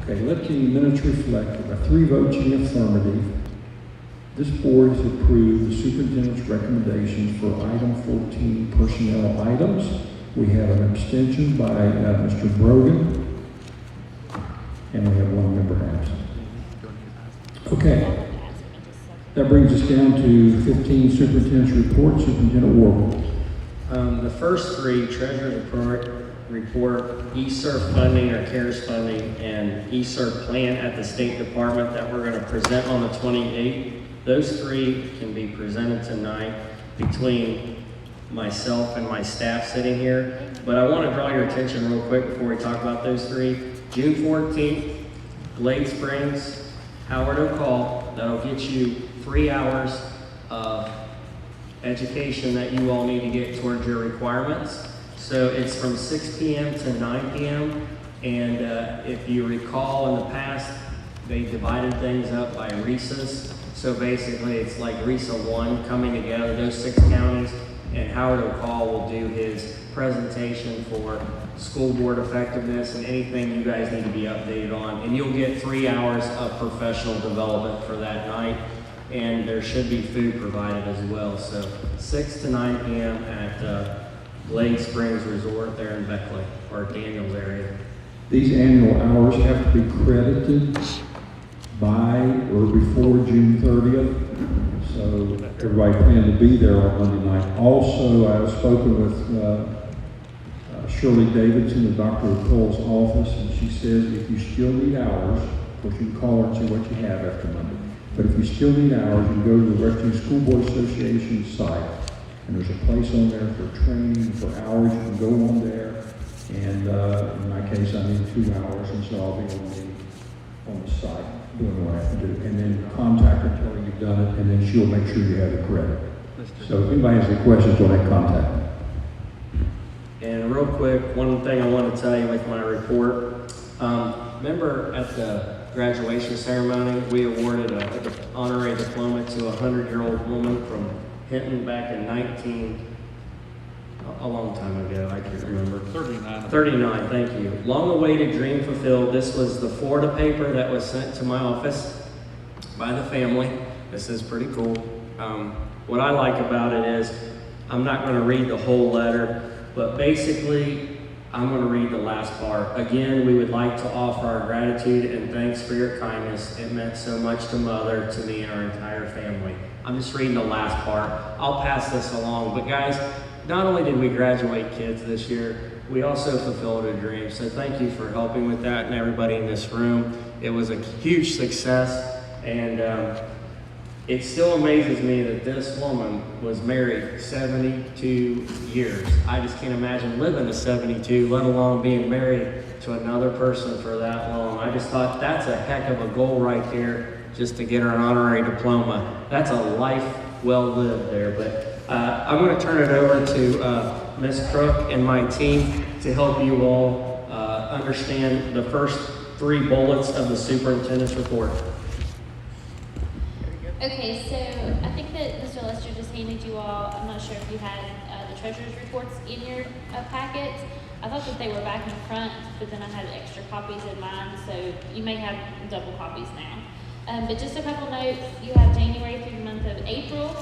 Okay, let the minutes reflect, by 3 votes in the affirmative, this board has approved the superintendent's recommendations for item 14 personnel items. We have an abstention by Mr. Brogan, and we have 1 member absent. Okay, that brings us down to 15 superintendent's report. Superintendent Warble. The first 3, treasurer's report, ESERP funding or CARES funding, and ESERP plan at the State Department that we're going to present on the 28th. Those 3 can be presented tonight between myself and my staff sitting here. But I want to draw your attention real quick before we talk about those 3. June 14th, Glade Springs, Howard O'Call. That'll get you 3 hours of education that you all need to get towards your requirements. So it's from 6 p.m. to 9 p.m. And if you recall in the past, they divided things up by RESAs. So basically it's like RESA 1 coming together, those 6 counties, and Howard O'Call will do his presentation for school board effectiveness and anything you guys need to be updated on. And you'll get 3 hours of professional development for that night. And there should be food provided as well. So 6 to 9 p.m. at Glade Springs Resort there in Beckley, or Daniels area. These annual hours have to be credited by or before June 30th. So everybody planned to be there on Monday night. Also, I've spoken with Shirley Davidson, the Dr. Cole's office, and she says if you still need hours, of course you can call her and see what you have after Monday. But if you still need hours, you can go to the Western School Board Association site, and there's a place on there for training, for hours. You can go on there, and in my case, I need 2 hours, and so I'll be on the site doing what I have to do. And then contact her, tell her you've done it, and then she'll make sure you have the credit. So if anybody has any questions, go ahead and contact me. And real quick, one thing I want to tell you with my report. Remember at the graduation ceremony, we awarded an honorary diploma to a 100-year-old woman from Hinton back in a long time ago, I can't remember. 39, thank you. Long-awaited dream fulfilled. This was the Florida paper that was sent to my office by the family. This is pretty cool. What I like about it is, I'm not going to read the whole letter, but basically, I'm going to read the last part. Again, we would like to offer our gratitude and thanks for your kindness. It meant so much to Mother, to me, and our entire family. I'm just reading the last part. I'll pass this along. But guys, not only did we graduate kids this year, we also fulfilled a dream. So thank you for helping with that and everybody in this room. It was a huge success, and it still amazes me that this woman was married 72 years. I just can't imagine living to 72, let alone being married to another person for that long. I just thought that's a heck of a goal right there, just to get her an honorary diploma. That's a life well lived there. But I'm going to turn it over to Ms. Crook and my team to help you all understand the first 3 bullets of the superintendent's report. Okay, so I think that Mr. Lester just handed you all, I'm not sure if you had the treasurer's reports in your packets. I thought that they were back in front, but then I had extra copies in mine, so you may have double copies now. But just a couple notes, you have January through the month of April.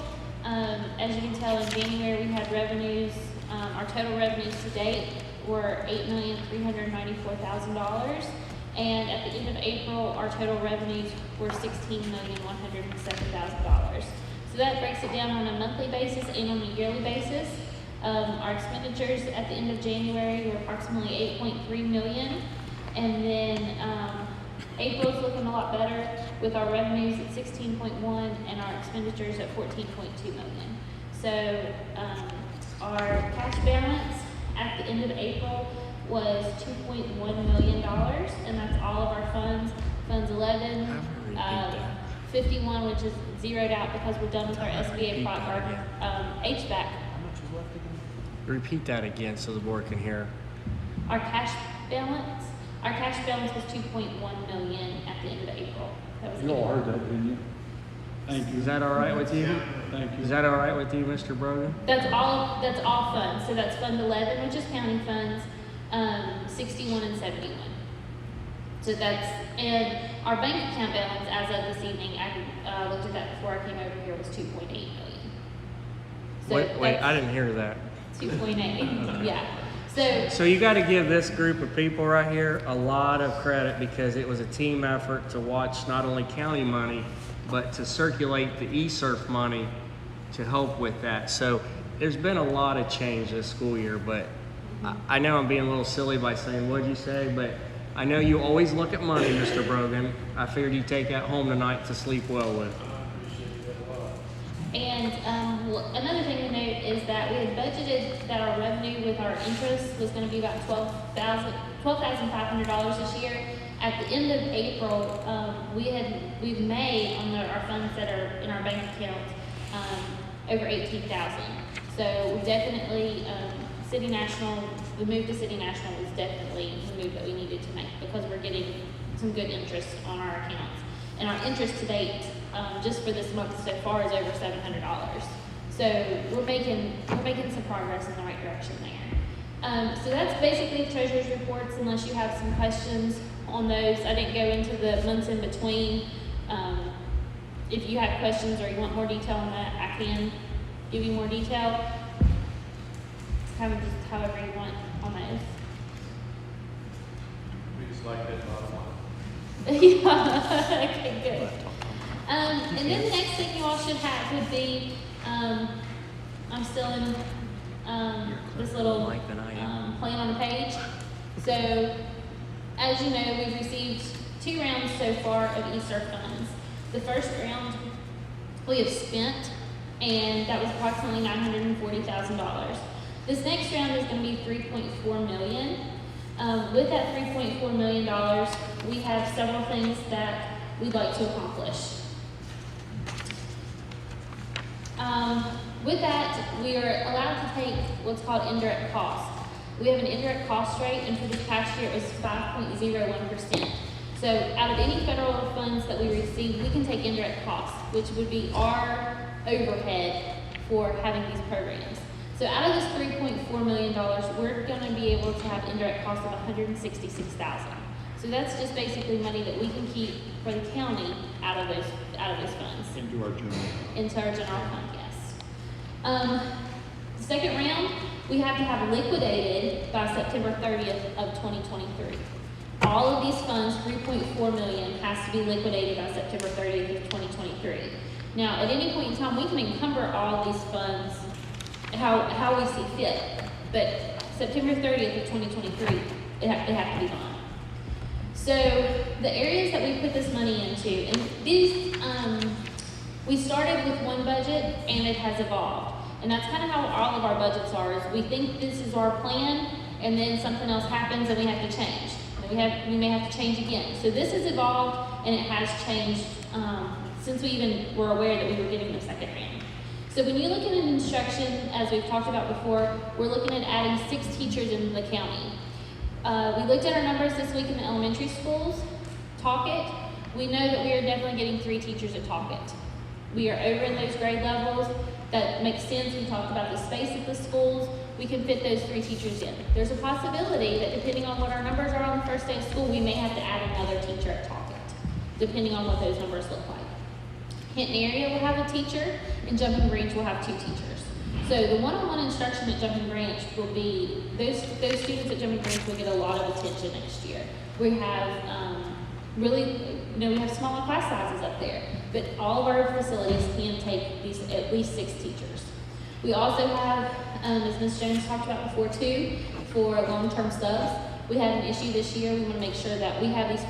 As you can tell, in January we had revenues, our total revenues to date were $8,394,000. And at the end of April, our total revenues were $16,107,000. So that breaks it down on a monthly basis and on a yearly basis. Our expenditures at the end of January were approximately $8.3 million. And then April's looking a lot better with our revenues at 16.1 and our expenditures at 14.2 million. So our cash balance at the end of April was $2.1 million, and that's all of our funds. Funds 11, 51, which is zeroed out because we're done with our SBA HVAC. Repeat that again so the board can hear. Our cash balance was $2.1 million at the end of April. That was You all heard that, didn't you? Thank you. Is that all right with you? Thank you. Is that all right with you, Mr. Brogan? That's all funds. So that's Fund 11, which is county funds, 61 and 71. So that's, and our bank account balance as of this evening, I looked at that before I came over here, was 2.8 million. So Wait, I didn't hear that. 2.8, yeah. So you got to give this group of people right here a lot of credit, because it was a team effort to watch not only county money, but to circulate the eSurf money to help with that. So there's been a lot of change this school year, but I know I'm being a little silly by saying, what'd you say? But I know you always look at money, Mr. Brogan. I figured you'd take that home tonight to sleep well with. And another thing to note is that we had budgeted that our revenue with our interest was going to be about $12,500 this year. At the end of April, we've made on our funds that are in our bank account over $18,000. So we definitely City National, the move to City National was definitely the move that we needed to make, because we're getting some good interest on our accounts. And our interest to date, just for this month so far, is over $700. So we're making some progress in the right direction there. So that's basically the treasurer's reports, unless you have some questions on those. I didn't go into the months in between. If you have questions or you want more detail on that, I can give you more detail. It's kind of just however you want on those. We just like that bottom line. Yeah, okay, good. And then the next thing you all should have would be, I'm still in this little plan on the page. So, as you know, we've received 2 rounds so far of ESSER funds. The first round we have spent, and that was approximately $940,000. This next round is going to be $3.4 million. With that $3.4 million, we have several things that we'd like to accomplish. With that, we are allowed to take what's called indirect costs. We have an indirect cost rate, and for this past year it was 5.01%. So out of any federal funds that we receive, we can take indirect costs, which would be our overhead for having these programs. So out of this $3.4 million, we're going to be able to have indirect costs of $166,000. So that's just basically money that we can keep for the county out of those funds. Into our general fund, yes. The second round, we have to have liquidated by September 30th of 2023. All of these funds, $3.4 million, has to be liquidated by September 30th of 2023. Now, at any point in time, we can encumber all these funds how we see fit, but September 30th of 2023, it have to be gone. So the areas that we put this money into, and these, we started with one budget and it has evolved. And that's kind of how all of our budgets are, is we think this is our plan and then something else happens and we have to change. And we may have to change again. So this has evolved and it has changed since we even were aware that we were getting the second round. So when you look at an instruction, as we've talked about before, we're looking at adding 6 teachers in the county. We looked at our numbers this week in the elementary schools. Talk-It, we know that we are definitely getting 3 teachers at Talk-It. We are over in those grade levels. That makes sense. We talked about the space at the schools. We can fit those 3 teachers in. There's a possibility that depending on what our numbers are on the first day of school, we may have to add another teacher at Talk-It, depending on what those numbers look like. Hinton area will have a teacher, and Jumping Branch will have 2 teachers. So the one-on-one instruction at Jumping Branch will be, those students at Jumping Branch will get a lot of attention next year. We have we have smaller class sizes up there, but all of our facilities can take these at least 6 teachers. We also have, as Ms. Jones talked about before too, for long-term subs. We had an issue this year. We want to make sure that we have these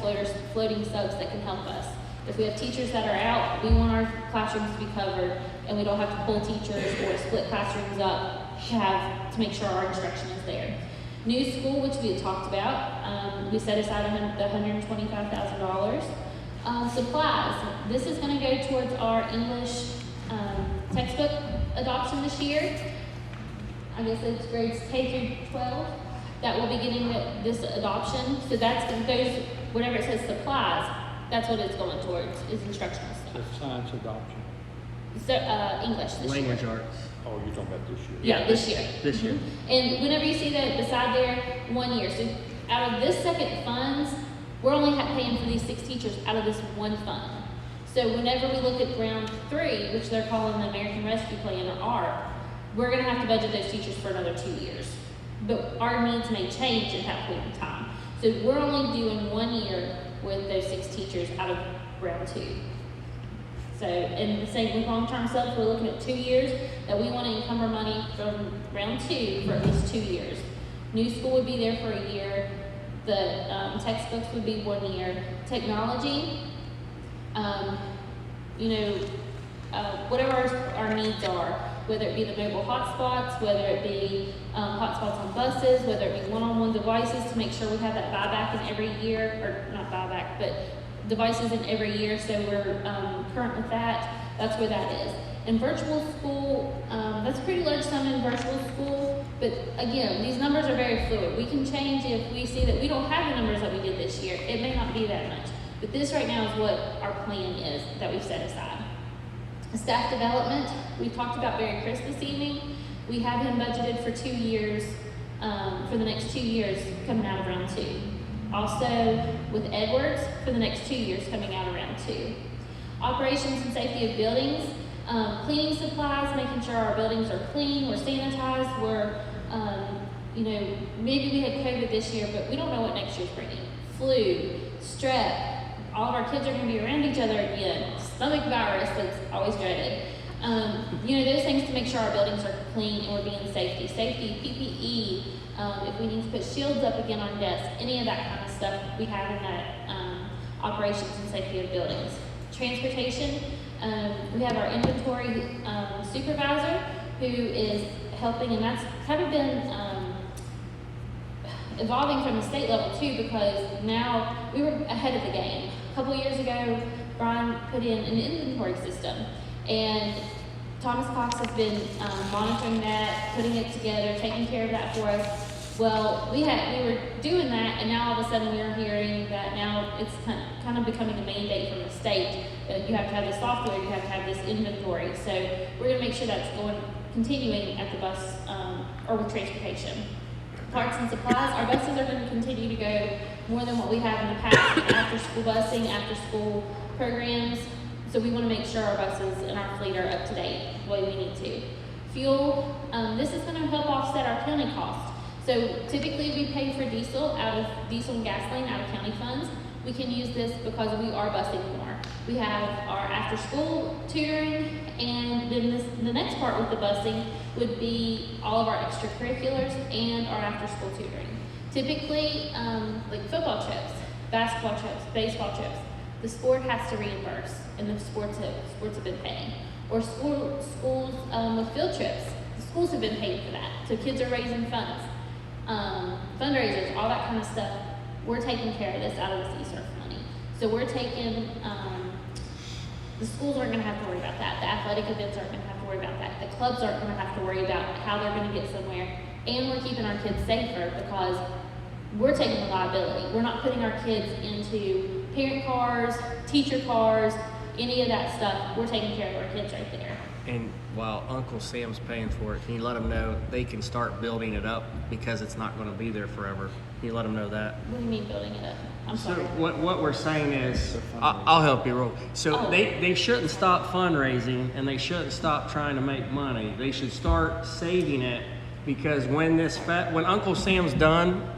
floating subs that can help us. If we have teachers that are out, we want our classrooms to be covered, and we don't have to pull teachers or split classrooms up to make sure our instruction is there. New school, which we had talked about, we set aside the $125,000. Supplies, this is going to go towards our English textbook adoption this year. I guess it's grades K through 12 that will be getting this adoption. So that's those, whatever it says supplies, that's what it's going towards, is instructional stuff. Science adoption. So, English this Language year. arts. Oh, you're talking about this year? Yeah, this year. This year. And whenever you see that beside there, 1 year. So out of this second funds, we're only paying for these 6 teachers out of this one fund. So whenever we look at round 3, which they're calling the American Rescue Plan or ARP, we're gonna have to budget those teachers for another 2 years. But our needs may change at that point in time. So we're only doing 1 year with those 6 teachers out of round 2. So, and the same with long-term subs, we're looking at 2 years, that we want to encumber money from round 2 for at least 2 years. New school would be there for a year. The textbooks would be 1 year. Technology, whatever our needs are, whether it be the mobile hotspots, whether it be hotspots on buses, whether it be one-on-one devices to make sure we have that buyback in every year, or not buyback, but devices in every year, so we're current with that. That's where that is. In virtual school, that's a pretty large sum in virtual school, but again, these numbers are very fluid. We can change if we see that we don't have the numbers that we did this year. It may not be that much, but this right now is what our plan is that we've set aside. Staff development, we talked about Barry Chris this evening. We have him budgeted for 2 years, for the next 2 years coming out of round 2. Also with Edwards for the next 2 years coming out of round 2. Operations and safety of buildings, cleaning supplies, making sure our buildings are clean, we're sanitized, we're, maybe we had COVID this year, but we don't know what next year's bringing. Flu, strep, all of our kids are going to be around each other again. Stomach virus, that's always dreaded. Those things to make sure our buildings are clean and we're being safety, PPE, if we need to put shields up again on desks, any of that kind of stuff we have in that operations and safety of buildings. Transportation, we have our inventory supervisor who is helping, and that's kind of been evolving from the state level too, because now we were ahead of the game. A couple years ago, Brian put in an inventory system, and Thomas Cox has been monitoring that, putting it together, taking care of that for us. Well, we were doing that, and now all of a sudden we are hearing that now it's kind of becoming a mandate from the state that you have to have this software, you have to have this inventory. So we're going to make sure that's continuing at the bus or with transportation. Parts and supplies, our buses are going to continue to go more than what we have in the past, after school busing, after school programs. So we want to make sure our buses and our fleet are up to date the way we need to. Fuel, this is going to help offset our county costs. So typically we pay for diesel and gasoline out of county funds. We can use this because we are busing more. We have our after school tutoring, and then the next part with the busing would be all of our extracurriculars and our after school tutoring. Typically, like football trips, basketball trips, baseball trips, the sport has to reimburse, and the sports have been paying. Or schools with field trips, the schools have been paying for that. So kids are raising funds. Fundraisers, all that kind of stuff, we're taking care of this out of this ESERF money. So we're taking, the schools aren't going to have to worry about that. The athletic events aren't going to have to worry about that. The clubs aren't going to have to worry about how they're going to get somewhere. And we're keeping our kids safer because we're taking the liability. We're not putting our kids into parent cars, teacher cars, any of that stuff. We're taking care of our kids right there. And while Uncle Sam's paying for it, can you let them know they can start building it up because it's not going to be there forever? Can you let them know that? What do you mean building it up? I'm So sorry. what we're saying is, I'll help you, Roll. So they shouldn't stop fundraising, and they shouldn't stop trying to make money. They should start saving it, because when Uncle Sam's done,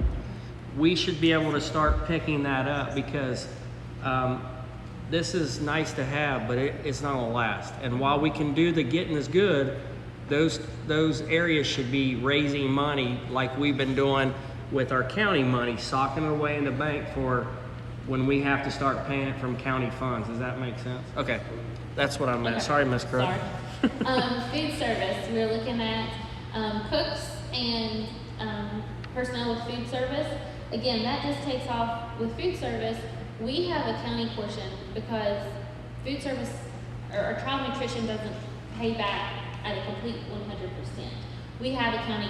we should be able to start picking that up, because this is nice to have, but it's not gonna last. And while we can do the getting is good, those areas should be raising money like we've been doing with our county money, socking it away in the bank for when we have to start paying it from county funds. Does that make sense? Okay, that's what I meant. Okay. Sorry, Ms. Crook. Sorry. Food service, we're looking at cooks and personnel with food service. Again, that just takes off with food service. We have a county portion because food service or child nutrition doesn't pay back at a complete 100%. We have a county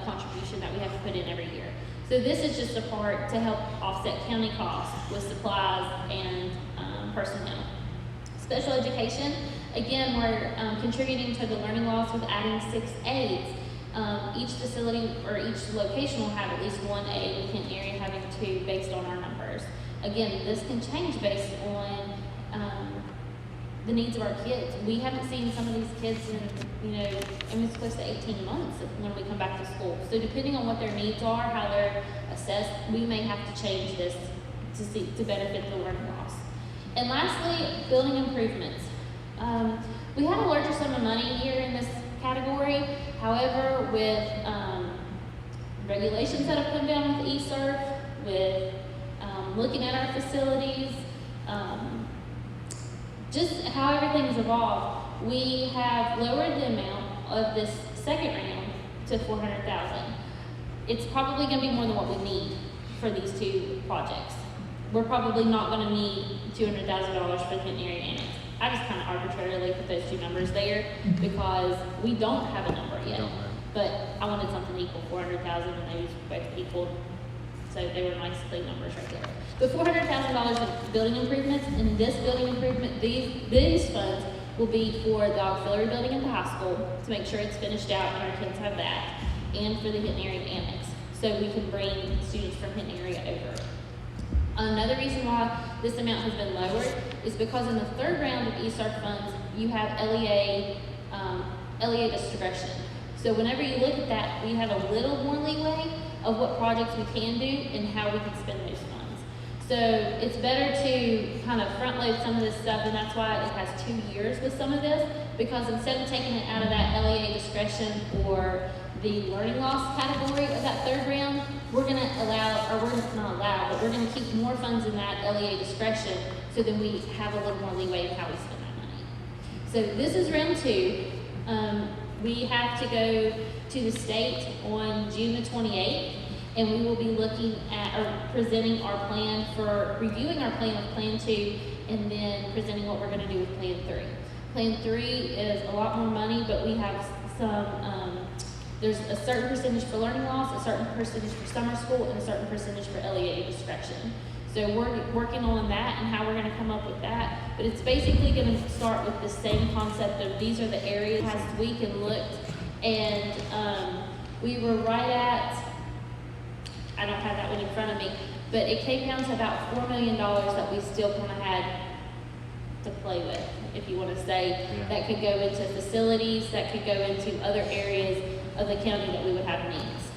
contribution that we have to put in every year. So this is just a part to help offset county costs with supplies and personnel. Special education, again, we're contributing to the learning loss with adding 6 aides. Each facility or each location will have at least 1 aide, with Kent area having 2 based on our numbers. Again, this can change based on the needs of our kids. We haven't seen some of these kids in, it's close to 18 months when we come back to school. So depending on what their needs are, how they're assessed, we may have to change this to benefit the learning loss. And lastly, building improvements. We have a larger sum of money here in this category. However, with regulations that have come down with ESERF, with looking at our facilities, just how everything's evolved, we have lowered the amount of this second round to $400,000. It's probably going to be more than what we need for these 2 projects. We're probably not going to need $200,000 for the Kent area annex. I just kind of arbitrarily put those 2 numbers there because we don't have a number yet. But I wanted something equal, 400,000, and they was both equal. So they were nice clean numbers right there. The $400,000 in building improvements, and this building improvement, these funds will be for the auxiliary building at the high school to make sure it's finished out and our kids have that, and for the Hinton area annex, so we can bring students from Hinton area over. Another reason why this amount has been lowered is because in the 3rd round of ESERF funds, you have LEA discretion. So whenever you look at that, we have a little more leeway of what projects we can do and how we can spend those funds. So it's better to kind of front load some of this stuff, and that's why it has 2 years with some of this, because instead of taking it out of that LEA discretion or the learning loss category of that third round, we're gonna allow, or we're not allow, but we're gonna keep more funds in that LEA discretion, so then we have a little more leeway in how we spend that money. So this is round 2. We have to go to the state on June the 28th, and we will be looking at, or presenting our plan for, reviewing our plan with Plan 2, and then presenting what we're gonna do with Plan 3. Plan 3 is a lot more money, but we have some, there's a certain percentage for learning loss, a certain percentage for summer school, and a certain percentage for LEA discretion. So we're working on that and how we're gonna come up with that, but it's basically gonna start with the same concept of these are the areas. Last week and looked, and we were right at, I don't have that one in front of me, but it came down to about $4 million that we still kind of had to play with, if you want to say. Yeah. That could go into facilities, that could go into other areas of the county that we would have needs.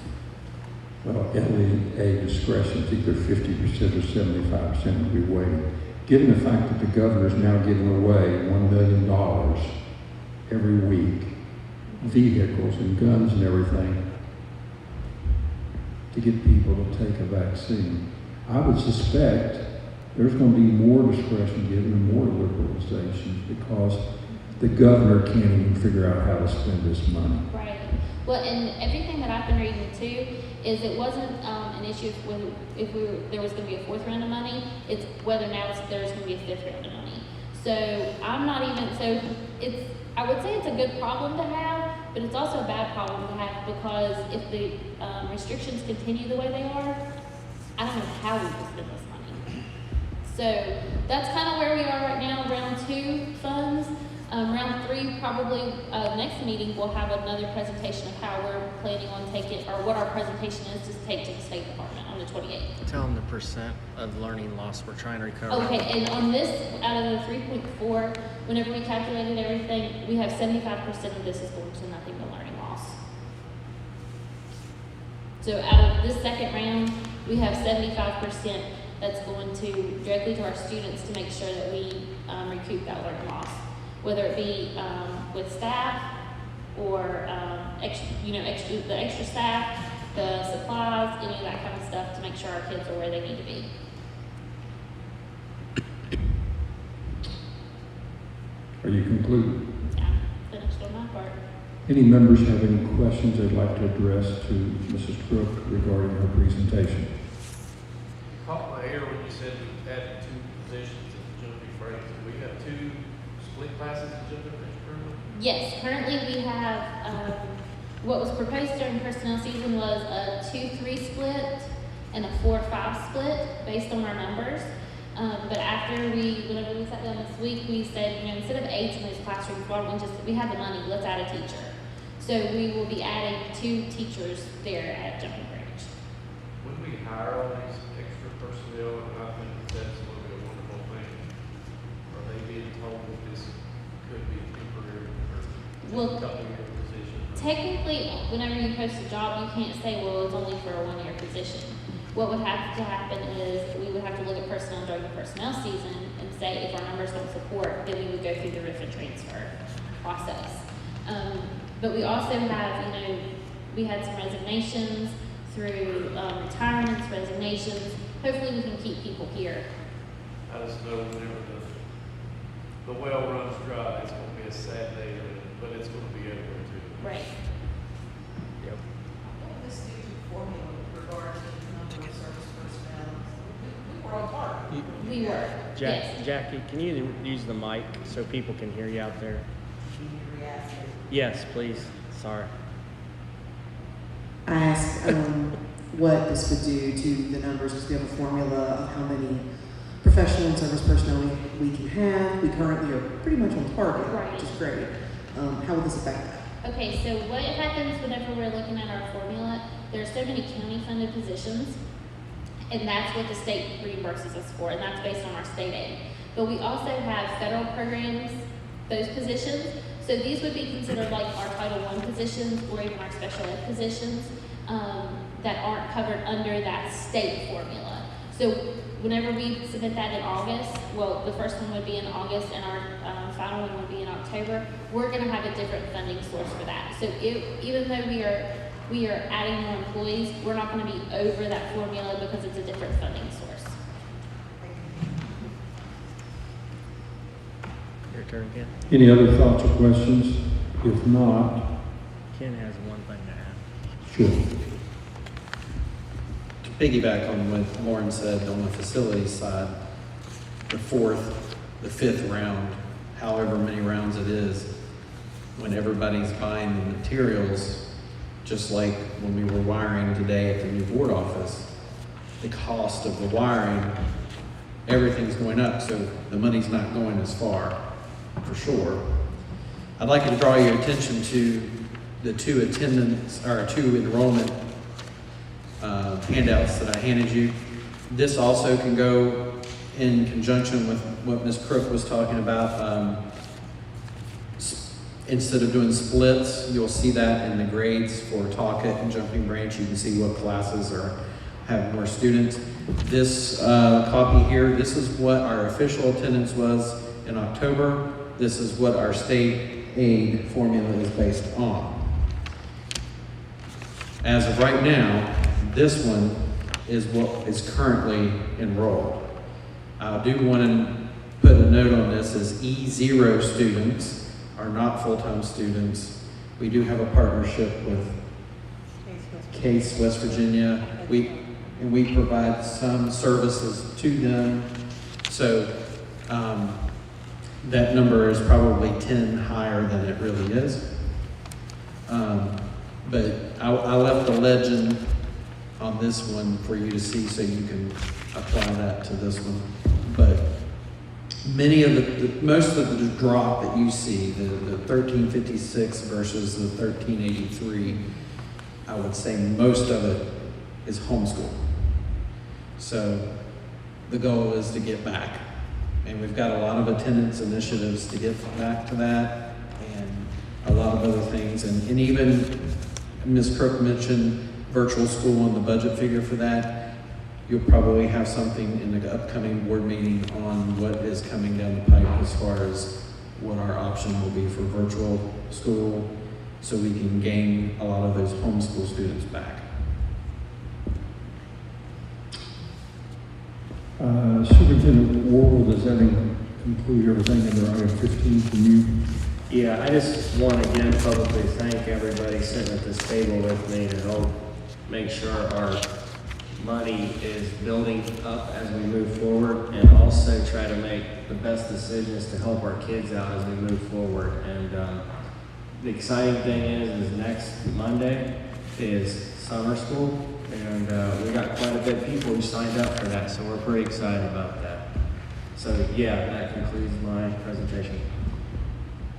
Well, LEA discretion, it's either 50% or 75% will be waived. Given the fact that the governor is now giving away $1 million every week, vehicles and guns and everything, to get people to take a vaccine, I would suspect there's going to be more discretion given and more liberalizations because the governor can't even figure out how to spend this money. Right. Well, and everything that I've been reading too is it wasn't an issue if there was going to be a 4th round of money. It's whether now there's going to be a 5th round of money. So I'm not even, so it's, I would say it's a good problem to have, but it's also a bad problem to have because if the restrictions continue the way they are, I don't know how we will spend this money. So that's kind of where we are right now, round 2 funds. Round 3, probably next meeting, we'll have another presentation of how we're planning on taking, or what our presentation is to take to the State Department on the 28th. Tell them the percent of learning loss we're trying to recover. Okay, and on this, out of the 3.4, whenever we calculated everything, we have 75% of this is going to nothing but learning loss. So out of this second round, we have 75% that's going to directly to our students to make sure that we recoup that learning loss, whether it be with staff or the extra staff, the supplies, any of that kind of stuff to make sure our kids are where they need to be. Are you concluded? Yeah, finished on my part. Any members have any questions they'd like to address to Mrs. Crook regarding her presentation? Caught my ear when you said we added 2 positions in the jumping phrase. Do we have 2 split classes in jumping phrase currently? Yes, currently we have, what was proposed during personnel season was a 2-3 split and a 4-5 split based on our numbers. But after whenever we sat down this week, we said, instead of 8 in those classrooms, why don't we have the money, let's add a teacher. So we will be adding 2 teachers there at Jumping Bridge. When we hire all these extra personnel, and I think that's going to be a wonderful thing, are they being told that this could be temporary or couple-year position? Technically, whenever you post a job, you can't say, well, it's only for a 1-year position. What would have to happen is we would have to look at personnel during the personnel season and say if our numbers don't support, then we would go through the RIF and transfer process. But we also have, we had some resignations through retirements, resignations. Hopefully we can keep people here. I just know whenever the well runs dry, it's going to be a sad day, but it's going to be everywhere too. Right. Yep. What was the formula with regard to the number of service personnel? We were all part. We were. Yes. Jackie, can you use the mic so people can hear you out there? Can you re-ask it? Yes, please. Sorry. I asked what this would do to the numbers, because we have a formula of how many professional and service personnel we can have. We currently are pretty much on target, Right. which is great. How will this affect that? Okay, so what happens whenever we're looking at our formula, there are so many county-funded positions, and that's what the state reimburses us for, and that's based on our state aid. But we also have federal programs, those positions, so these would be considered like our Title I positions or even our special ed positions that aren't covered under that state formula. So So whenever we submit that in August, well, the first one would be in August and our final one would be in October, we're gonna have a different funding source for that. So even though we are adding more employees, we're not gonna be over that formula because it's a different funding source. Your turn, Ken. Any other thoughts or questions? If not, Ken has one thing to add. sure. To piggyback on what Lauren said on the facilities side, the fifth round, however many rounds it is, when everybody's buying the materials, just like when we were wiring today at the new board office, the cost of the wiring, everything's going up, so the money's not going as far, for sure. I'd like to draw your attention to the two enrollment handouts that I handed you. This also can go in conjunction with what Ms. Crook was talking about. Instead of doing splits, you'll see that in the grades for Talcott and Jumping Branch. You can see what classes have more students. This copy here, this is what our official attendance was in October. This is what our state aid formula is based on. As of right now, this one is what is currently enrolled. I do want to put a note on this as E0 students are not full-time students. We do have a partnership with Case, West Virginia. We provide some services to them. So that number is probably 10 higher than it really is. But I left a legend on this one for you to see so you can apply that to this one. But most of the drop that you see, the 1356 versus the 1383, I would say most of it is homeschool. So the goal is to get back. And we've got a lot of attendance initiatives to get back to that and a lot of other things. And even Ms. Crook mentioned virtual school and the budget figure for that. You'll probably have something in the upcoming board meeting on what is coming down the pipe as far as what our option will be for virtual school so we can gain a lot of those homeschool students back. Superintendent Worrell, does that conclude everything under item 15 from you? Yeah, I just want to again publicly thank everybody sitting at this table with me to help make sure our money is building up as we move forward, and also try to make the best decisions to help our kids out as we move forward. And the exciting thing is next Monday is summer school, and we got quite a bit of people who signed up for that, so we're pretty excited about that. So yeah, that concludes my presentation.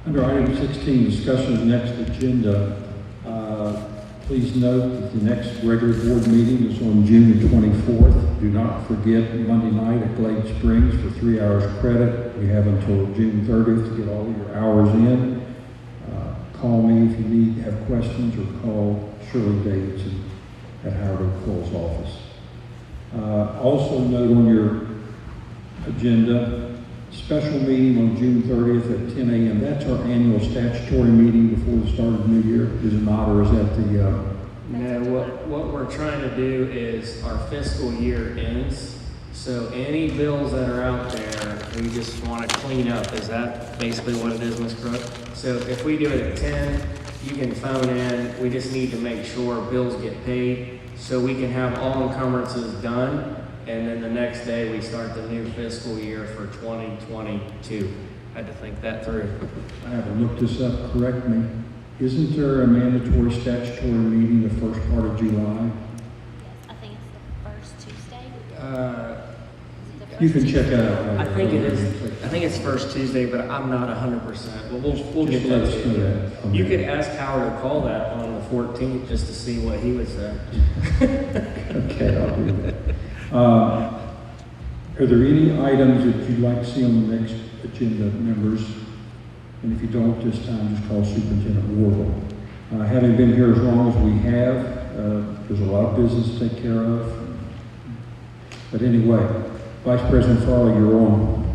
Under item 16, discussion of the next agenda, please note that the next regular board meeting is on June the 24th. Do not forget Monday night at Glade Springs for 3 hours credit. We have until June 30th to get all of your hours in. Call me if you have questions, or call Shirley Davidson at Howard Oak Cole's office. Also note on your agenda, special meeting on June 30th at 10 a.m. That's our annual statutory meeting before the start of the new year. Is it not, or is that the... No, what we're trying to do is our fiscal year ends, so any bills that are out there, we just want to clean up. Is that basically what it is, Ms. Crook? So if we do it at 10, you can phone in. We just need to make sure bills get paid so we can have all encumbrances done. And then the next day, we start the new fiscal year for 2022. Had to think that through. I haven't looked this up, correct me. Isn't there a mandatory statutory meeting the first part of July? Yes, I think it's the first Tuesday. You can check that out. I think it is. I think it's first Tuesday, but I'm not 100%. But we'll get that to you. You could ask Howard to call that on the 14th just to see what he would say. Okay, I'll do that. Are there any items that you'd like to see on the next agenda, members? And if you don't this time, just call Superintendent Worrell. Having been here as long as we have, there's a lot of business to take care of. But anyway, Vice President Farley, you're on.